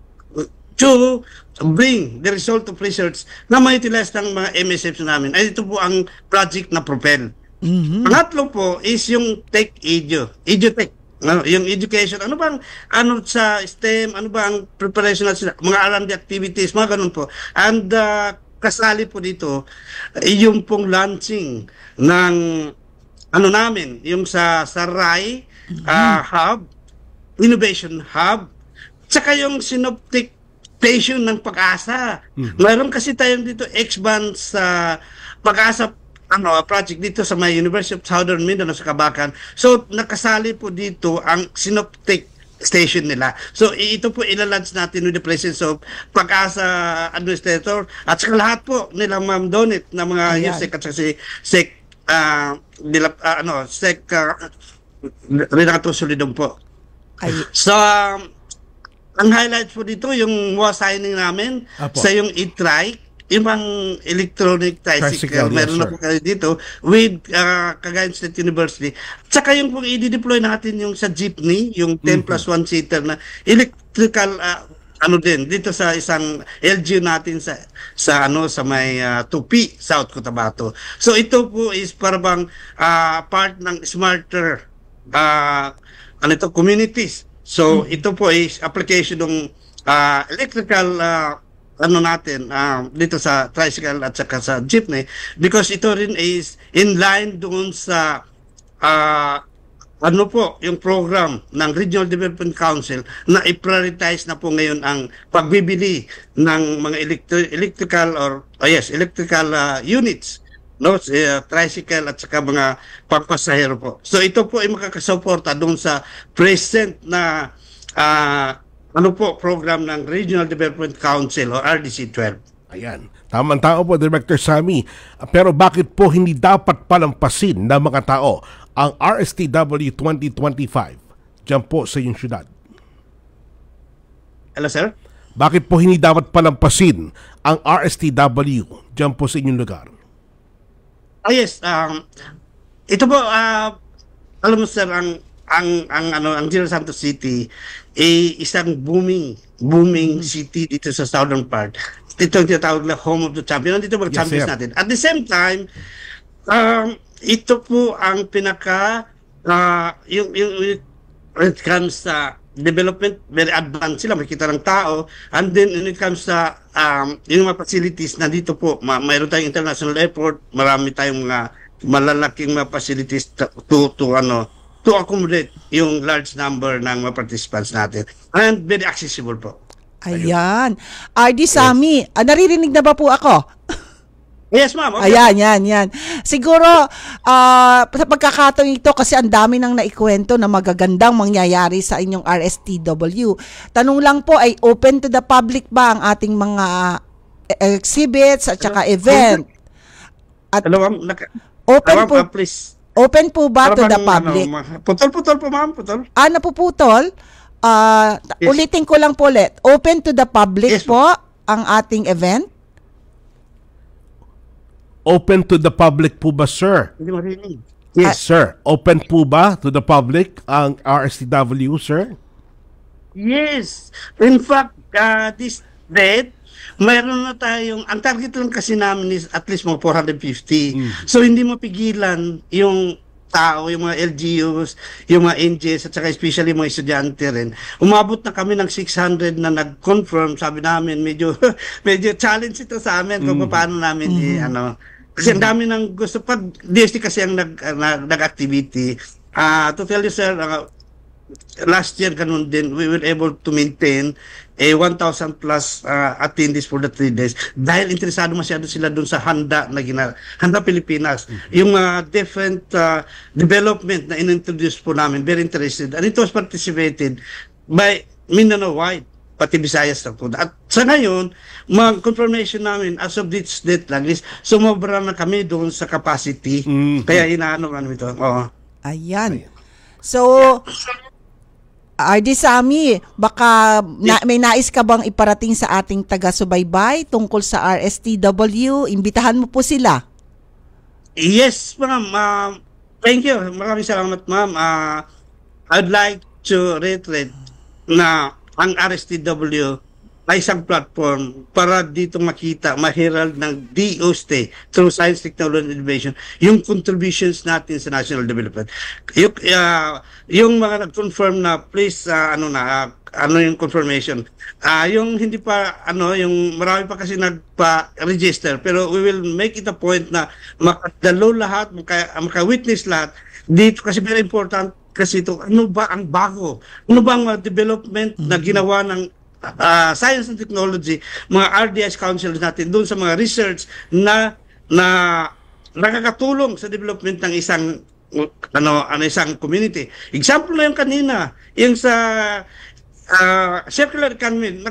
to bring the result of research na ma-utilize ng mga MSFs namin. Ay, ito po ang project na Propel. Pangatlo po is yung Tech EduTech. Yung education, ano bang sa STEM, ano ba ang preparation natin, mga R&D activities, mga ganun po. And kasali po dito, yung pong launching ng namin, yung sa RAI Hub, Innovation Hub, tsaka yung Synoptic Station ng Pag-asa. Mayroon kasi tayong dito X-band sa Pag-asa project dito sa may University of Southern Mindanao sa Kabakan. So, nakasali po dito ang Synoptic Station nila. So, ito po ilalunch natin with the presence of Pag-asa Administrator at saka lahat po nila Ma'am Donit na mga USEC at saka si SEC Renato Solidum po. So, ang highlight po dito, yung signing namin sa yung e-trike, yung electronic tricycle. Meron na po kayo dito with Cagayan State University. Tsaka yung kung i-deploy natin yung sa jeepney, yung 10+1 seater na electrical din dito sa isang LGU natin sa may Tupi, South Cotabato. So ito po is parang part ng smarter communities. So ito po is application ng electrical natin dito sa tricycle at saka sa jeepney, because ito rin is in line doon sa yung program ng Regional Development Council na i-prioritize na po ngayon ang pagbibili ng mga electrical units, tricycle at saka mga pangpasahero po. So ito po ay makakasuporta doon sa present na program ng Regional Development Council o RDC-12. Ayan. Tamang tao po, Director Sammy. Pero bakit po hindi dapat palampasin ng mga tao ang RSTW 2025 dyan po sa iyong syudad? Hello, sir? Bakit po hindi dapat palampasin ang RSTW dyan po sa inyong lugar? Yes. Ito po, alam mo, sir, ang General Santos City ay isang booming city dito sa southern part. Ito ang tinatawag na home of the champion. Dito mga champions natin. At the same time, ito po ang pinaka yung when it comes sa development, very advanced sila, makikita ng tao. And then when it comes sa yung mga facilities na dito po, mayroon tayong international airport, marami tayong mga malalaking mga facilities to accommodate yung large number ng mga participants natin. And very accessible po. Ayan. RD Sammy, naririnig na ba po ako? Yes, ma'am. Okay. Ayan. Siguro, sa pagkakataon ito, kasi ang dami nang naikwento na magagandang mangyayari sa inyong RSTW. Tanong lang po, ay open to the public ba ang ating mga exhibits at saka event? Hello, ma'am. Please. Open po ba to the public? Putol po, ma'am. Putol. Napuputol? Yes. Ulitin ko lang po ulit. Open to the public po ang ating event? Open to the public po ba, sir? Yes, sir. Open po ba to the public ang RSTW, sir? Yes. In fact, this date, mayroon na tayong, ang target lang kasi namin is at least mga 450. So, hindi mapigilan yung tao, yung mga LGUs, yung mga NGS, at saka especially mga estudyante rin. Umabot na kami ng 600 na nag-confirm. Sabi namin, medyo challenge ito sa amin kung paano namin kasi ang dami ng gusto pa. DST kasi ang nag-activity. To tell you, sir, last year ganun din, we were able to maintain a 1,000 plus attendees for the 3 days dahil interesado masyado sila dun sa handa Pilipinas. Yung different development na in-introduce po namin, very interested. And it was participated by Mindanao-wide, pati Visayas na po. At sa ngayon, confirmation namin as of this date lang is sumobra na kami doon sa capacity. Kaya inaano ito. Ayan. So, RD Sammy, baka may nais ka bang iparating sa ating taga-subaybay tungkol sa RSTW? Imbitahan mo po sila. Yes, ma'am. Thank you. Maraming salamat, ma'am. I'd like to reiterate na ang RSTW ay isang platform para dito makita, ma-herald ng DOST through Science, Technology, and Innovation, yung contributions natin sa national development. Yung mga nag-confirm na please, ano yung confirmation. Yung hindi pa, yung marami pa kasi nagpa-register, pero we will make it a point na makadalo lahat, maka-witness lahat. Dito kasi very important kasi ito, ano ba ang bago? Ano ba ang development na ginawa ng Science and Technology, mga RDS councils natin doon sa mga research na nakakatulong sa development ng isang isang community. Example na yung kanina, yung sa circular economy,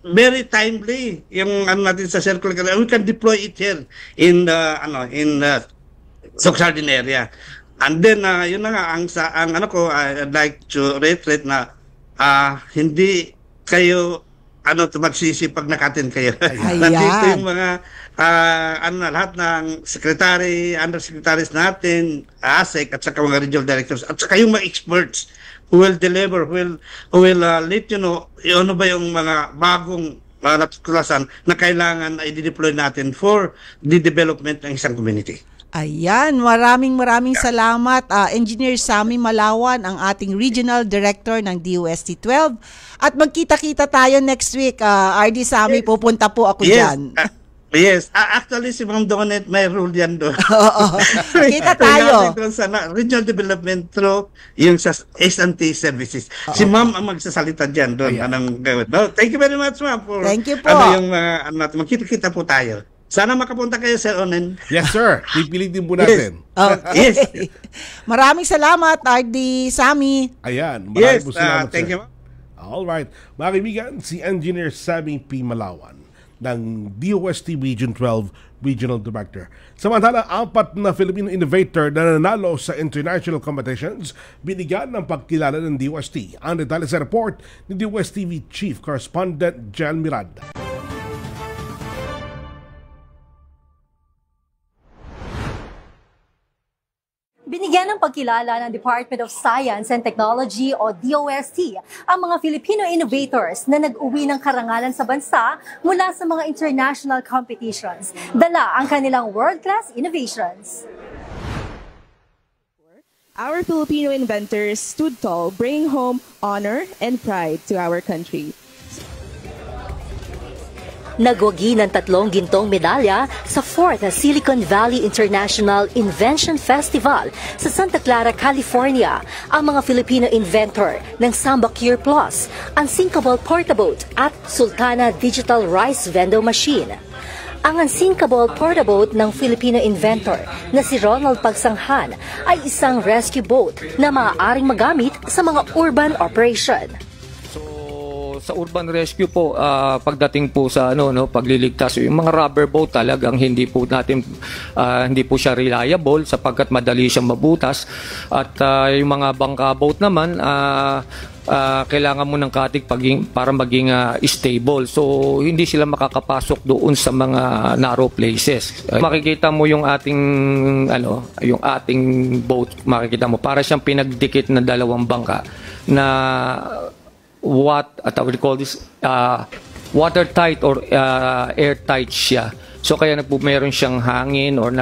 very timely yung natin sa circular economy. We can deploy it here in Soxarden area. And then yun na nga I'd like to reiterate na hindi kayo magsisi pag nakatin kayo. Nandito yung mga lahat ng secretary, undersecretaries natin, ASEC at saka mga regional directors at saka yung mga experts who will deliver, who will let you know ano ba yung mga bagong natuklasan na kailangan ay deploy natin for the development ng isang community. Ayan, maraming salamat Engineer Sammy Malawan, ang ating Regional Director ng DOST 12. At magkita-kita tayo next week. RD Sammy, pupunta po ako dyan. Yes, actually si Ma'am Donet may rule yan doon. Kita tayo. Sa regional development through yung sa S&T services. Si Ma'am ang magsasalita dyan doon. Thank you very much, Ma'am. Thank you po. Magkita-kita po tayo. Sana makapunta kayo, Sir Onen. Yes, sir. Pipilitin po natin. Yes. Maraming salamat, RD Sammy. Ayan. Maraming po salamat, thank sir. you. Alright. Mga kaibigan, si Engineer Sammy P. Malawan ng DOST Region 12 Regional Director. Samantala, 4 na Filipino innovator na nanalo sa international competitions binigyan ng pagkilala ng DOST. Ang detalye sa report ni DOST TV Chief Correspondent Jan Miranda. Binigyan ng pagkilala ng Department of Science and Technology o DOST ang mga Filipino innovators na nag-uwi ng karangalan sa bansa mula sa mga international competitions. Dala ang kanilang world-class innovations. Our Filipino inventors stood tall, bringing home honor and pride to our country. Nagwagi ng 3 gintong medalya sa 4th Silicon Valley International Invention Festival sa Santa Clara, California ang mga Filipino inventor ng Samba Cure Plus, Unsinkable Portaboat at Sultana Digital Rice Vendo Machine. Ang Unsinkable Portaboat ng Filipino inventor na si Ronald Pagsanghan ay isang rescue boat na maaaring magamit sa mga urban operation. Sa urban rescue po, pagdating po sa pagliligtas, yung mga rubber boat talagang hindi po siya reliable sapagkat madali siyang mabutas, at yung mga bangka boat naman kailangan mo ng katig para maging stable. So hindi sila makakapasok doon sa mga narrow places. Makikita mo yung ating boat, makikita mo para siyang pinagdikit na 2 bangka na watertight or airtight siya. So kaya meron siyang hangin or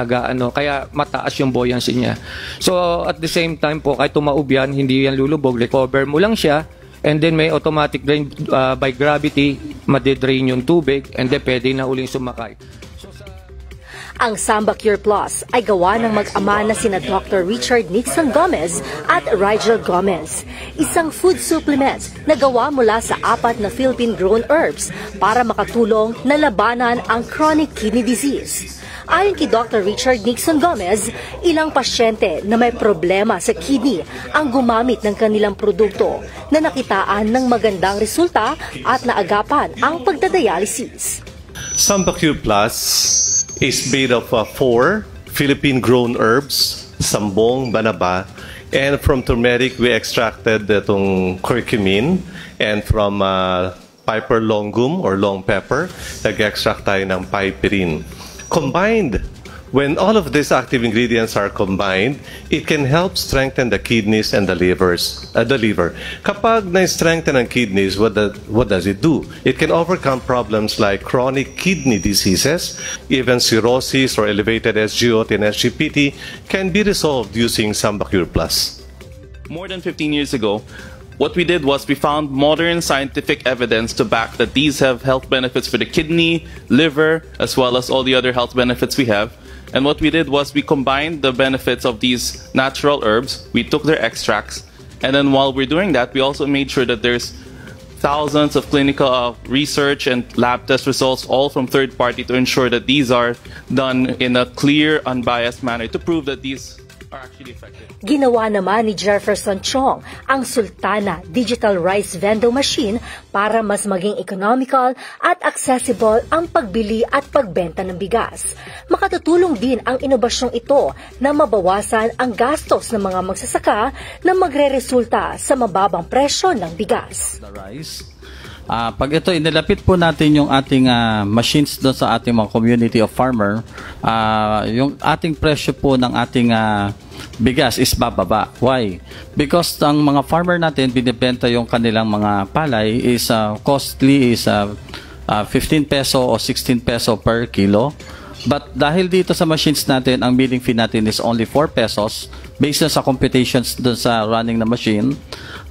kaya mataas yung buoyancy niya. So at the same time po, kahit tumaob yan, hindi yan lulubog. Recover mo lang siya, and then may automatic drain by gravity, madidrain yung tubig, and then pwede na uling sumakay. Ang Samba Cure Plus ay gawa ng mag-ama na sina Dr. Richard Nixon Gomez at Rigel Gomez. Isang food supplement na gawa mula sa 4 na Philippine-grown herbs para makatulong na labanan ang chronic kidney disease. Ayon kay Dr. Richard Nixon Gomez, ilang pasyente na may problema sa kidney ang gumamit ng kanilang produkto na nakitaan ng magandang resulta at naagapan ang pagdadialysis. Samba Cure Plus is made of 4 Philippine-grown herbs, sambong, banaba, and from turmeric we extracted itong curcumin, and from piper longum or long pepper, nag-extract tayo ng piperine. Combined When all of these active ingredients are combined, it can help strengthen the kidneys and the liver. Kapag na-strengthen ang kidneys, what does it do? It can overcome problems like chronic kidney diseases, even cirrhosis or elevated SGOT and SGPT can be resolved using Sambacure Plus. More than 15 years ago, what we did was we found modern scientific evidence to back that these have health benefits for the kidney, liver, as well as all the other health benefits we have. And what we did was we combined the benefits of these natural herbs, we took their extracts, and then while we're doing that, we also made sure that there's thousands of clinical research and lab test results, all from third party, to ensure that these are done in a clear, unbiased manner to prove that these are actually effective. Ginawa naman ni Jefferson Chong ang Sultana Digital Rice Vending Machine para mas maging economical at accessible ang pagbili at pagbenta ng bigas. Makatutulong din ang inobasyong ito na mabawasan ang gastos ng mga magsasaka na magre-resulta sa mababang presyo ng bigas. Pag ito inilapit po natin yung ating machines doon sa ating mga community of farmer, yung ating presyo po ng ating bigas is bababa. Why? Because ang mga farmer natin, binibenta yung kanilang mga palay is costly is 15 peso o 16 peso per kilo. But dahil dito sa machines natin, ang milling fee natin is only 4 pesos based na sa computations doon sa running na machine,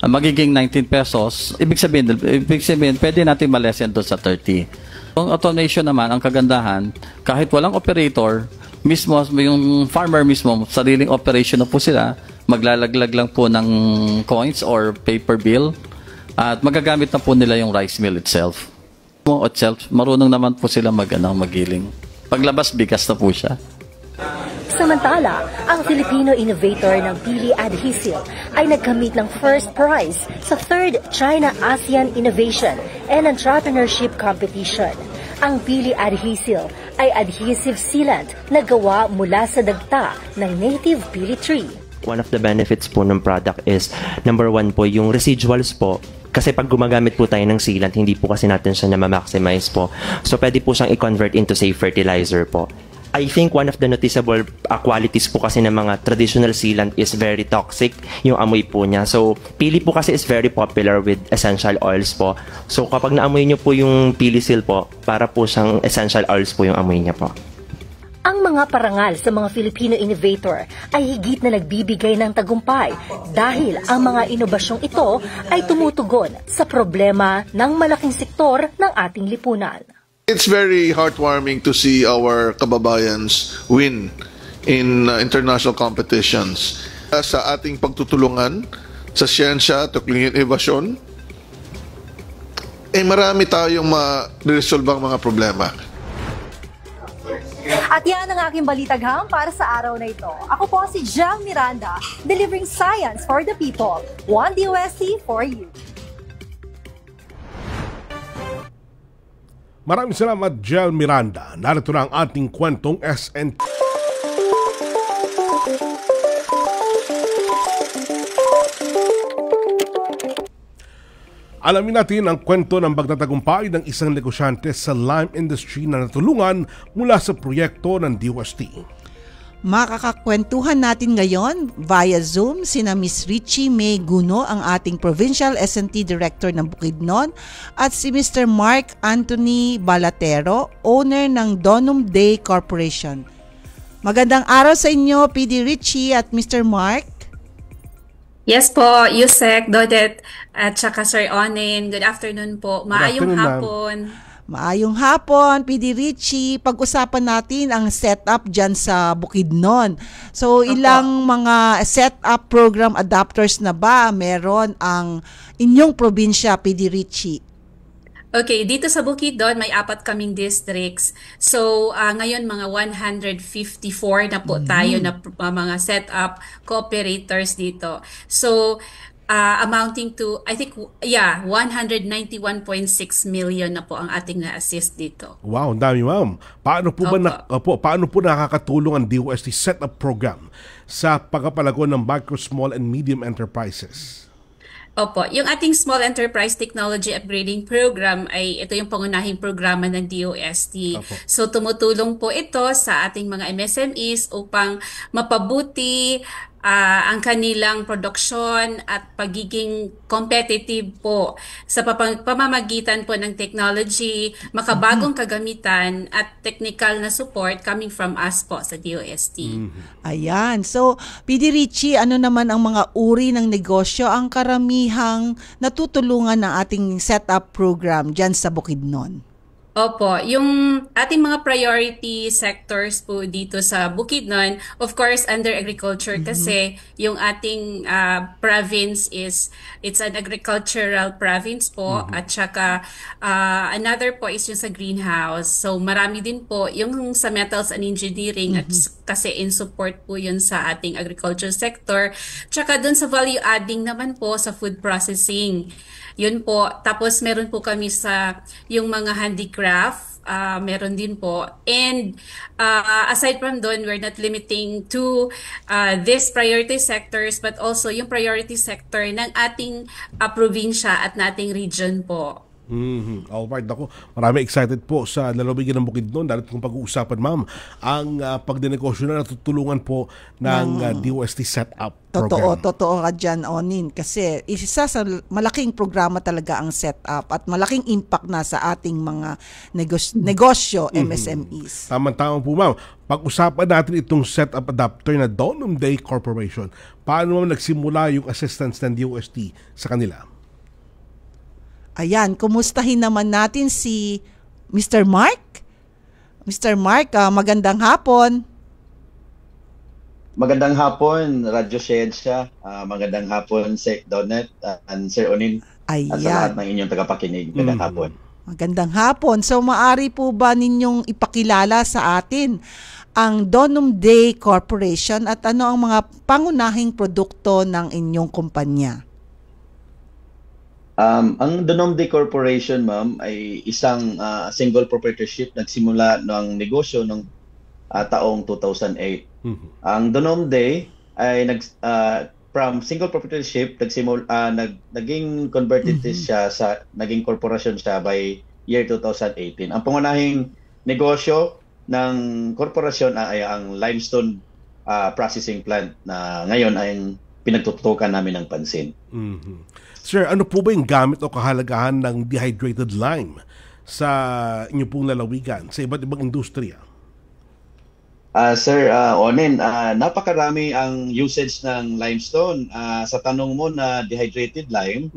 magiging 19 pesos. Ibig sabihin, pwede natin malesen doon sa 30. Ang automation naman, ang kagandahan, kahit walang operator, mismo yung farmer mismo, sariling operation na po sila, maglalaglag lang po ng coins or paper bill at magagamit na po nila yung rice mill itself. Marunong naman po sila magiling. Paglabas, bigas na po siya. Samantala, ang Filipino innovator ng Pili Adhesive ay nagkamit ng first prize sa 3rd China-ASEAN Innovation and Entrepreneurship Competition. Ang Pili Adhesive ay adhesive sealant na gawa mula sa dagta ng native pili tree. One of the benefits po ng product is, number 1 po, yung residuals po. Kasi pag gumagamit po tayo ng sealant, hindi po kasi natin siya na-maximize po. So, pwede po siyang i-convert into, say, fertilizer po. I think one of the noticeable qualities po kasi ng mga traditional sealant is very toxic, yung amoy po niya. So, pili po kasi is very popular with essential oils po. So, kapag naamoy niyo po yung pili seal po, para po siyang essential oils po yung amoy niya po. Ang mga parangal sa mga Filipino innovator ay higit na nagbibigay ng tagumpay dahil ang mga inobasyong ito ay tumutugon sa problema ng malaking sektor ng ating lipunan. It's very heartwarming to see our kababayans win in international competitions. Sa ating pagtutulungan sa siyensya, teknolohiya at innovasyon, marami tayong ma-resolve ang mga problema. At yan ang aking balitagham para sa araw na ito. Ako po si Jel Miranda, delivering science for the people. One DOST for you. Maraming salamat, Jel Miranda. Narito na ang ating kwentong SNT. Alamin natin ang kwento ng pagtatagumpay ng isang negosyante sa lime industry na natulungan mula sa proyekto ng DOST. Makakakwentuhan natin ngayon via Zoom sina Ms. Richie May Guno, ang ating Provincial S&T Director ng Bukidnon, at si Mr. Mark Anthony Balatero, owner ng Donum Day Corporation. Magandang araw sa inyo, PD Richie at Mr. Mark. Yes po, Yusek, Dodet, at saka Sir Onin. Good afternoon po. Maayong hapon. Maayong hapon, PD Richie. Pag-usapan natin ang setup dyan sa Bukidnon. So, ilang mga setup program adapters na ba meron ang inyong probinsya, PD Richie? Okay, dito sa Bukidnon may 4 kaming districts. So, ngayon mga 154 na po tayo na mga setup cooperators dito. So, amounting to, I think, 191.6 million na po ang ating na-assist dito. Wow, ang dami, ma'am. Paano po nakakatulong ang DOST setup program sa pagpapalago ng micro, small, and medium enterprises? Opo, yung ating Small Enterprise Technology Upgrading Program ay ito yung pangunahing programa ng DOST. Opo. So tumutulong po ito sa ating mga MSMEs upang mapabuti ang kanilang produksyon at pagiging competitive po sa pamamagitan po ng technology, makabagong kagamitan at technical na support coming from us po sa DOST. Ayan. So, PD Richie, ano naman ang mga uri ng negosyo ang karamihang natutulungan ng ating setup program dyan sa Bukidnon? Opo, yung ating mga priority sectors po dito sa Bukidnon, of course under agriculture kasi yung ating province it's an agricultural province po at saka another po is yung sa greenhouse. So marami din po yung sa metals and engineering at kasi in support po yun sa ating agriculture sector. Tsaka dun sa value adding naman po sa food processing. Yun po. Tapos meron po kami sa yung mga handicraft, meron din po. And aside from doon, we're not limiting to these priority sectors but also yung priority sector ng ating probinsya at nating region po. Alright, ako. Marami excited po sa lalawigan ng Bukidnon dahil kung pag-uusapan, ma'am, ang pagdinegosyo na natutulungan po ng DOST setup program. Totoo ka dyan, Onin. Kasi isa sa malaking programa talaga ang setup at malaking impact na sa ating mga negosyo, MSMEs. Tama-tama po, ma'am. Pag-usapan natin itong setup adapter na Donum Day Corporation. Paano nagsimula yung assistance ng DOST sa kanila? Ayan, kumustahin naman natin si Mr. Mark. Mr. Mark, magandang hapon. Magandang hapon, Radyo Siyensya. Magandang hapon, Sec Donet and Sir Onin. At sa lahat ng inyong tagapakinig. Magandang hapon. Magandang hapon. So, maari po ba ninyong ipakilala sa atin ang Donum Day Corporation at ano ang mga pangunahing produkto ng inyong kumpanya? Ang Donum Day Corporation, ma'am, ay isang single proprietorship. Nagsimula ng negosyo noong taong 2008. Ang Donum Day ay from single proprietorship naging converted siya naging korporasyon siya by year 2018. Ang pangunahing negosyo ng korporasyon ay ang limestone processing plant na ngayon ay pinagtututukan namin ng pansin. Sir, ano po ba yung gamit o kahalagahan ng dehydrated lime sa inyo pong lalawigan sa iba't ibang industriya? Sir Onin, napakarami ang usage ng limestone. Sa tanong mo na dehydrated lime,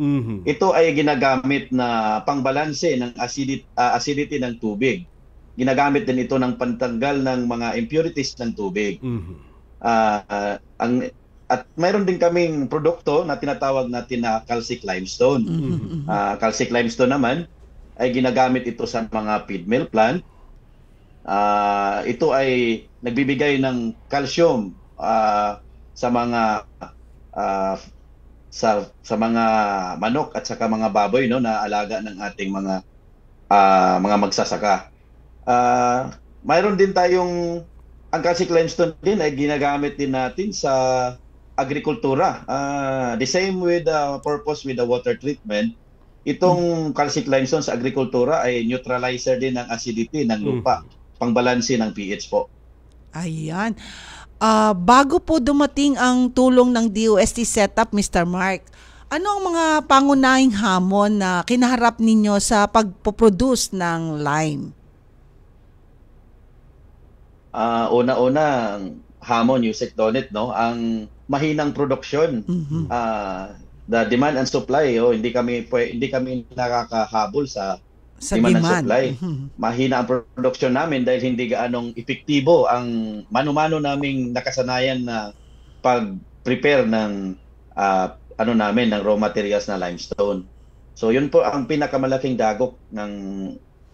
ito ay ginagamit na pangbalanse ng acidity ng tubig. Ginagamit din ito ng pantanggal ng mga impurities ng tubig. At mayroon din kaming produkto na tinatawag natin na calcic limestone. Calcic limestone naman ay ginagamit ito sa mga feed mill plant. Ito ay nagbibigay ng calcium sa mga sa mga manok at saka mga baboy, no, na alaga ng ating mga magsasaka. Mayroon din tayong ang calcic limestone din ay ginagamit din natin sa agrikultura. The same with the purpose with the water treatment. Itong calcic limestone sa agrikultura ay neutralizer din ng acidity ng lupa. Pangbalanse ng pH po. Ayan. Bago po dumating ang tulong ng DOST setup, Mr. Mark, ano ang mga pangunahing hamon na kinaharap ninyo sa pagpoproduce ng lime? Una-una, hamon, Yusek Donet, no? Ang mahinang produksyon. The demand and supply, hindi kami nakakahabol sa demand and supply. Mahina ang production namin dahil hindi gaanong epektibo ang mano-mano naming nakasanayan na pag-prepare ng ng raw materials na limestone. So yun po ang pinakamalaking dagok ng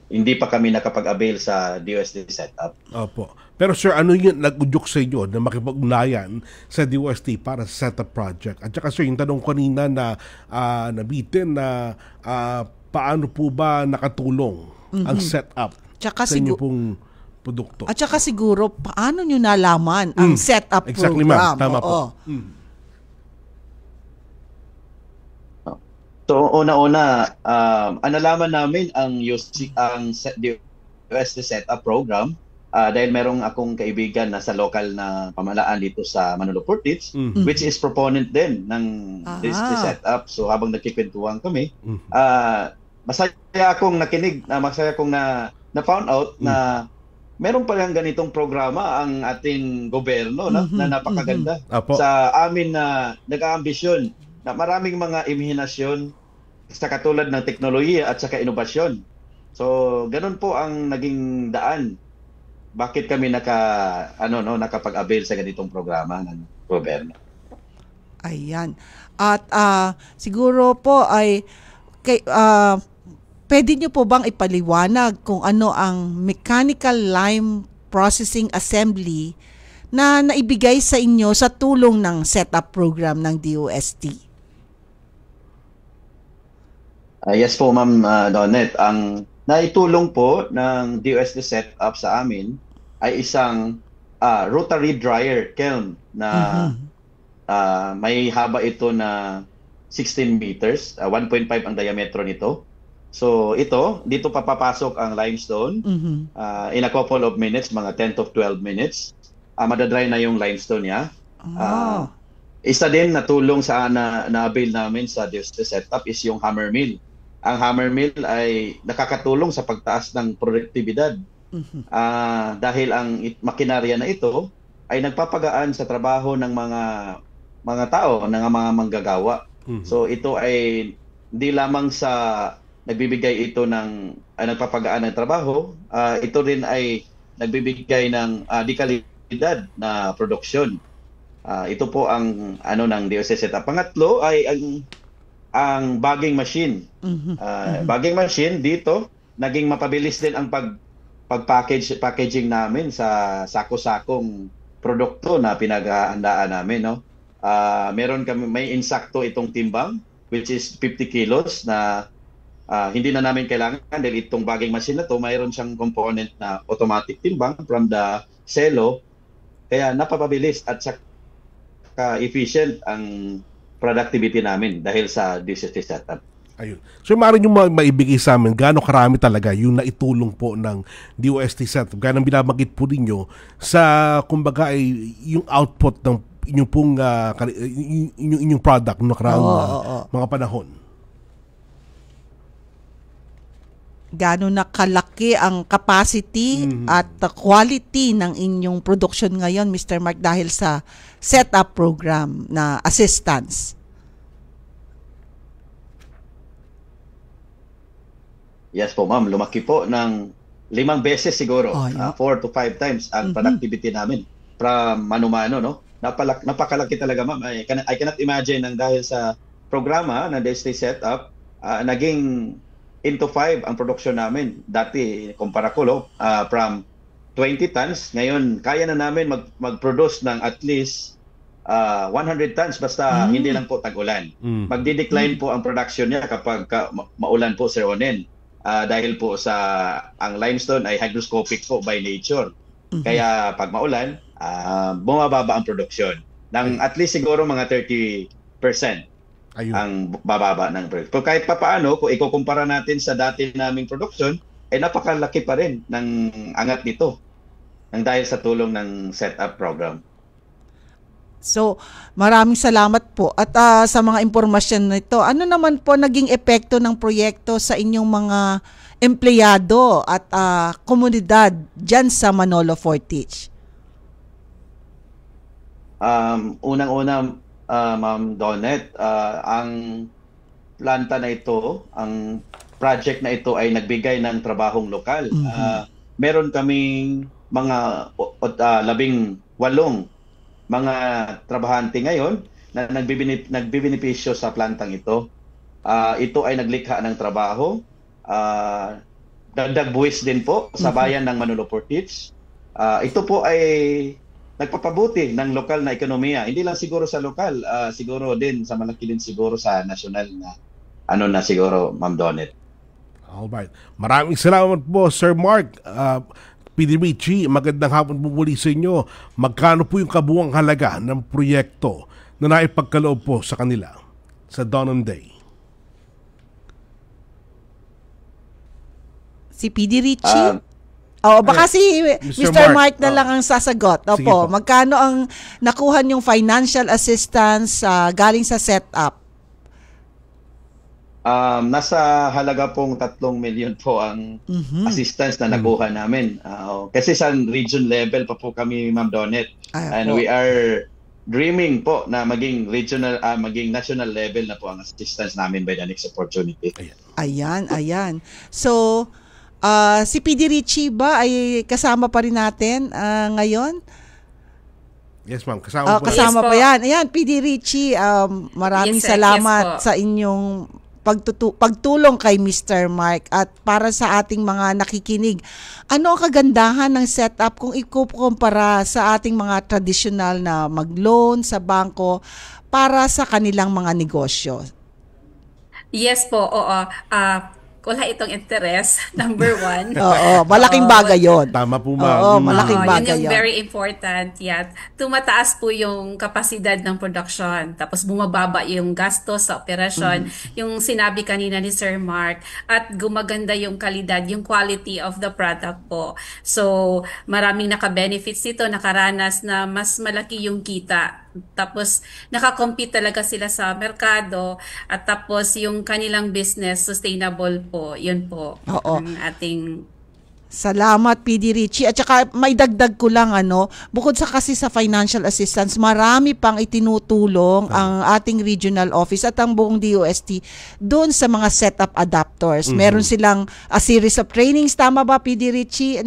hindi pa kami nakapag-avail sa DOST setup. Opo. Pero sir, ano yung nag-udyok sa inyo na makipag-ugnayan sa DOST para sa setup project? At saka sir, yung tanong kanina na nabitin na paano po ba nakatulong ang setup sa inyo pong produkto? At saka siguro, paano nyo nalaman ang setup exactly, program? Ma'am. Tama po. So una-una, nalaman namin ang UST setup program dahil merong akong kaibigan na sa local na pamahalaan dito sa Manolo Portage, which is proponent din ng UST setup. So habang nagkikwentuhan kami, masaya akong nakinig, masaya akong na found out na meron palang ganitong programa ang ating gobyerno na napakaganda. Sa amin na nag-aambisyon na maraming mga imahinasyon sa katulad ng teknolohiya at saka inobasyon. So, ganun po ang naging daan. Bakit kami nakapag-avail sa ganitong programa ng gobyerno? Ayan. At siguro po ay pwede nyo po bang ipaliwanag kung ano ang mechanical lime processing assembly na naibigay sa inyo sa tulong ng setup program ng DOST? Yes po, Ma'am Donet. Ang naitulong po ng DOST setup sa amin ay isang rotary dryer kiln na may haba ito na 16 meters, 1.5 ang diametro nito. So dito papapasok ang limestone in a couple of minutes, mga 10 to 12 minutes. Madadry na yung limestone niya. Isa din na tulong sa na-avail namin sa DOST setup is yung hammer mill. Ang hammer mill ay nakakatulong sa pagtaas ng produktibidad. Dahil ang makinarya na ito ay nagpapagaan sa trabaho ng mga tao, ng mga manggagawa. So ito ay hindi lamang sa nagbibigay ito ng nagpapagaan ng trabaho, ito rin ay nagbibigay ng dekalidad na produksyon. Ito po ang ng DOST setup. Pangatlo ay ang bagging machine. Bagging machine dito naging mapabilis din ang packaging namin sa sako-sakong produkto na pinaghahandaan namin, no. May insakto itong timbang which is 50 kilos na hindi na namin kailangan dahil itong bagging machine na to mayroon siyang component na automatic timbang from the selo, kaya napapabilis at saka efficient ang productivity namin dahil sa DOST setup. Ayun. So maaari nyo maibigay sa amin gaano karami talaga yung naitulong po ng DOST setup, gaano binabanggit po ninyo sa kumbaga ay yung output ng inyong pong inyong product no karang mga panahon. Gaano nakalaki ang capacity at quality ng inyong production ngayon, Mr. Mark, dahil sa setup program na assistance? Yes po, ma'am. Lumaki po ng 5 beses siguro. 4 to 5 times ang productivity namin from mano-mano, no? Napakalaki talaga, ma'am. I cannot imagine nang dahil sa programa ng DOST setup, naging into 5 ang production namin. Dati, kumpara ko, from 20 tons, ngayon kaya na namin mag-produce ng at least 100 tons basta hindi lang po tag-ulan. Magdi-decline po ang production niya kapag maulan po, Sir Onen. Dahil po ang limestone ay hygroscopic po by nature. Kaya pag maulan, bumababa ang production. Ng at least siguro mga 30%. Ayun. Ang bababa ng production. Pero kahit papaano, kung ikukumpara natin sa dati naming production, ay napakalaki pa rin ng angat nito nang dahil sa tulong ng setup program. So, maraming salamat po. At sa mga impormasyon na ito, ano naman po naging epekto ng proyekto sa inyong mga empleyado at komunidad dyan sa Manolo Portage? Unang-una, Ma'am Donet, ang planta na ito, ang project na ito ay nagbigay ng trabahong lokal. Meron kaming mga 18 mga trabahante ngayon na nagbibenepisyo sa plantang ito. Ito ay naglikha ng trabaho. Dagdag buwis din po sa bayan ng Manolo Portage. Ito po ay nagpapabuti ng lokal na ekonomiya. Hindi lang siguro sa lokal, siguro din sa malaki din siguro sa national na siguro, Ma'am Donet. Alright. Maraming salamat po, Sir Mark. PD Richie, magandang hapon po muli sa inyo. Magkano po yung kabuuang halaga ng proyekto na naipagkaloob po sa kanila sa Donon Day? Si PD Richie? Baka si Mr. Mark na lang ang sasagot. Opo, magkano ang nakuha yung financial assistance galing sa setup? Nasa halaga pong 3 million po ang assistance na nakuha namin. Kasi sa region level pa po kami, Ma'am Donet. And we are dreaming po na maging regional, maging national level na po ang assistance namin by the next opportunity. Ayan. So, si PD Richie ba ay kasama pa rin natin ngayon? Yes, ma'am. Kasama pa yan. Ayan, PD Richie, maraming salamat sa inyong pagtulong kay Mr. Mark. At para sa ating mga nakikinig, ano ang kagandahan ng setup kung ikukumpara sa ating mga traditional na mag-loan sa bangko para sa kanilang mga negosyo? Yes po, oo. Wala itong interest, number 1. Malaking bagay yun. Tama po, ma'am. Malaking bagay yun. Yung very important. Tumataas po yung kapasidad ng production. Tapos bumababa yung gastos sa operasyon. Yung sinabi kanina ni Sir Mark. At gumaganda yung kalidad, yung quality of the product po. So, maraming naka-benefits dito, nakaranas na mas malaki yung kita. Tapos nakakompete talaga sila sa merkado at tapos yung kanilang business sustainable po. Yun po ang ating. Salamat, PD Richie. At saka may dagdag ko lang, bukod sa kasi sa financial assistance, marami pang itinutulong ang ating regional office at ang buong DOST doon sa mga setup adapters. Meron silang a series of trainings. Tama ba, PD Richie?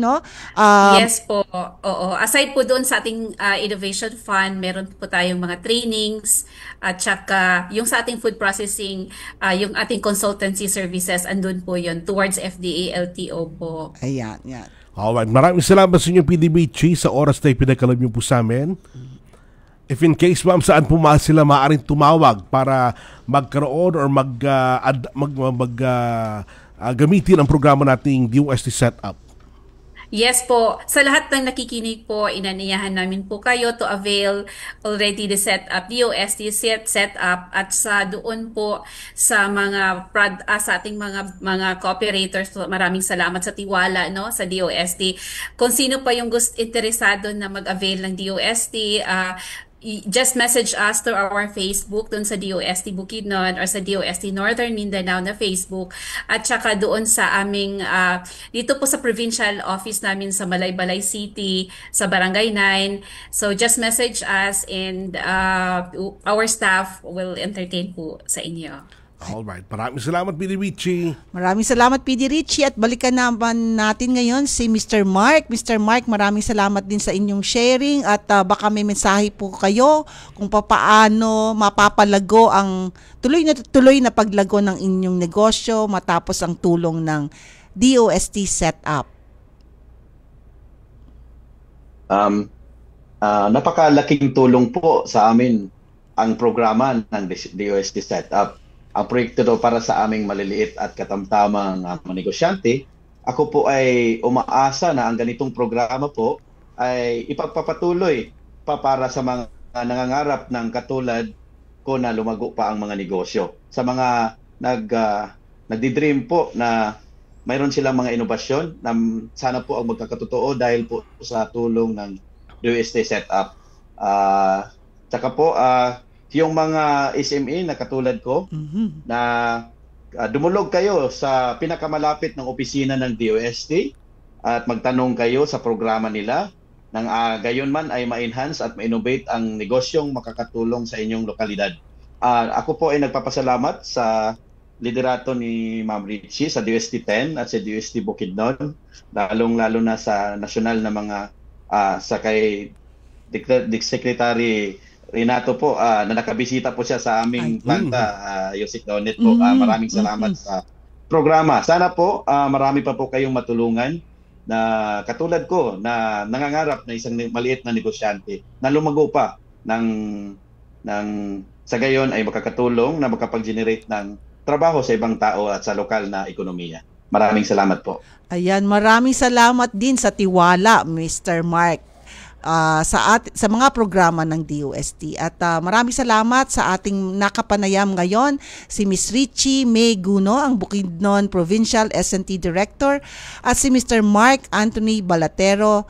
Yes po. Oo. Aside po doon sa ating innovation fund, meron po tayong mga trainings at saka yung sa ating food processing, yung ating consultancy services, andun po yun towards FDA, LTO po. Ayan. Alright, maraming salamat sa inyo, PD Richie, sa oras na ipinagkaloob niyo po sa amin. If in case, ma'am, saan po sila maaaring tumawag para magkaroon or gamitin ang programa nating DOST Setup? Yes po. Sa lahat ng nakikinig po, inaniyahan namin po kayo to avail already the setup, DOST setup, at sa doon po sa mga sa ating mga cooperators. Maraming salamat sa tiwala sa DOST. Kung sino pa yung interesado na mag-avail ng DOST, just message us to our Facebook doon sa DOST Bukidnon or sa DOST Northern Mindanao na Facebook at saka doon sa aming dito po sa provincial office namin sa Malaybalay City sa Barangay 9. So just message us and our staff will entertain po sa inyo. Alright, maraming salamat, PD Richie. Maraming salamat, PD Richie. At balikan naman natin ngayon si Mr. Mark. Mr. Mark, maraming salamat din sa inyong sharing at baka may mensahe po kayo kung paano mapapalago ang tuloy na paglago ng inyong negosyo matapos ang tulong ng DOST setup. Napakalaking tulong po sa amin ang programa ng DOST setup. Ang proyekto daw para sa aming maliliit at katamtamang mga negosyante. Ako po ay umaasa na ang ganitong programa po ay ipagpapatuloy pa para sa mga nangangarap ng katulad ko na lumago pa ang mga negosyo. Sa mga nagdi-dream po na mayroon silang mga inobasyon na sana po ang magkakatotoo dahil po sa tulong ng DOST setup. Tsaka po, yung mga SME na katulad ko na dumulog kayo sa pinakamalapit ng opisina ng DOST at magtanong kayo sa programa nila nang gayon man ay ma-enhance at ma-innovate ang negosyong makakatulong sa inyong lokalidad. Ako po ay nagpapasalamat sa liderato ni Ma'am Richie sa DOST 10 at sa DOST Bukidnon, lalong-lalo na sa nasyonal na mga sa kay Secretary Renato po, na nakabisita po siya sa aming planta, Yusik Donet po. Maraming salamat sa programa. Sana po marami pa po kayong matulungan na katulad ko na nangangarap na isang maliit na negosyante na lumago pa sa gayon ay makakatulong na makapag-generate ng trabaho sa ibang tao at sa lokal na ekonomiya. Maraming salamat po. Ayan, maraming salamat din sa tiwala, Mr. Mark. sa mga programa ng DOST. At maraming salamat sa ating nakapanayam ngayon, si Ms. Richie May Guno, ang Bukidnon Provincial S&T Director, at si Mr. Mark Anthony Balatero,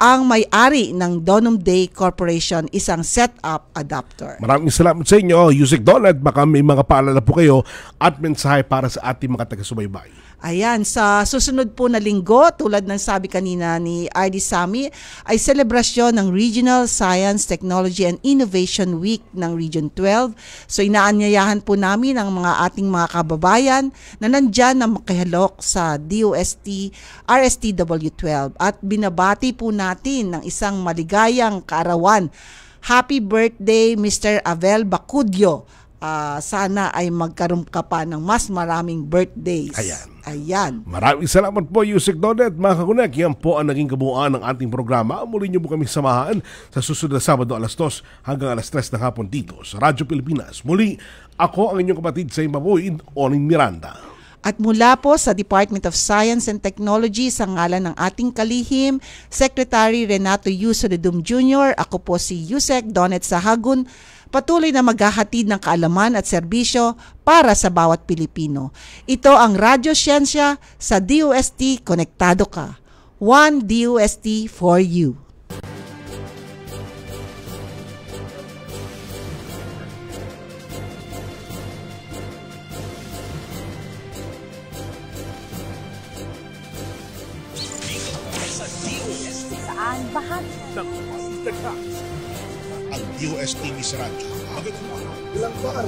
ang may-ari ng Donum Day Corporation, isang set-up adapter. Maraming salamat sa inyo, Yusek Don, at baka may mga paalala po kayo at mensahe para sa ating mga taga-subaybay. Ayan, sa susunod po na linggo, tulad ng sabi kanina ni RD Sami, ay selebrasyon ng Regional Science, Technology and Innovation Week ng Region 12. So inaanyayahan po namin ang ating mga kababayan na nandyan na makihalok sa DOST RSTW12 at binabati po natin ng isang maligayang kaarawan. Happy birthday, Mr. Avel Bacudyo. Sana ay magkaroon ka pa ng mas maraming birthdays. Ayan. Maraming salamat po, Yusek Donet. Mga kakunek, yan po ang naging kabuuan ng ating programa. Muli niyo po kami samahan sa susunod na Sabado alas 2 hanggang alas 3 ng hapon dito sa Radyo Pilipinas. Muli, ako ang inyong kapatid sa Imbabuid, Oning Miranda. At mula po sa Department of Science and Technology, sa ngalan ng ating kalihim, Secretary Renato U. Solidum Jr., ako po si Yusek Donet Sahagun, patuloy na maghahatid ng kaalaman at serbisyo para sa bawat Pilipino. Ito ang Radyo Siyensya sa DOST. Konektado ka. One DOST for you. Saan bahagi ng ang DOST sa radyo. Ilang ba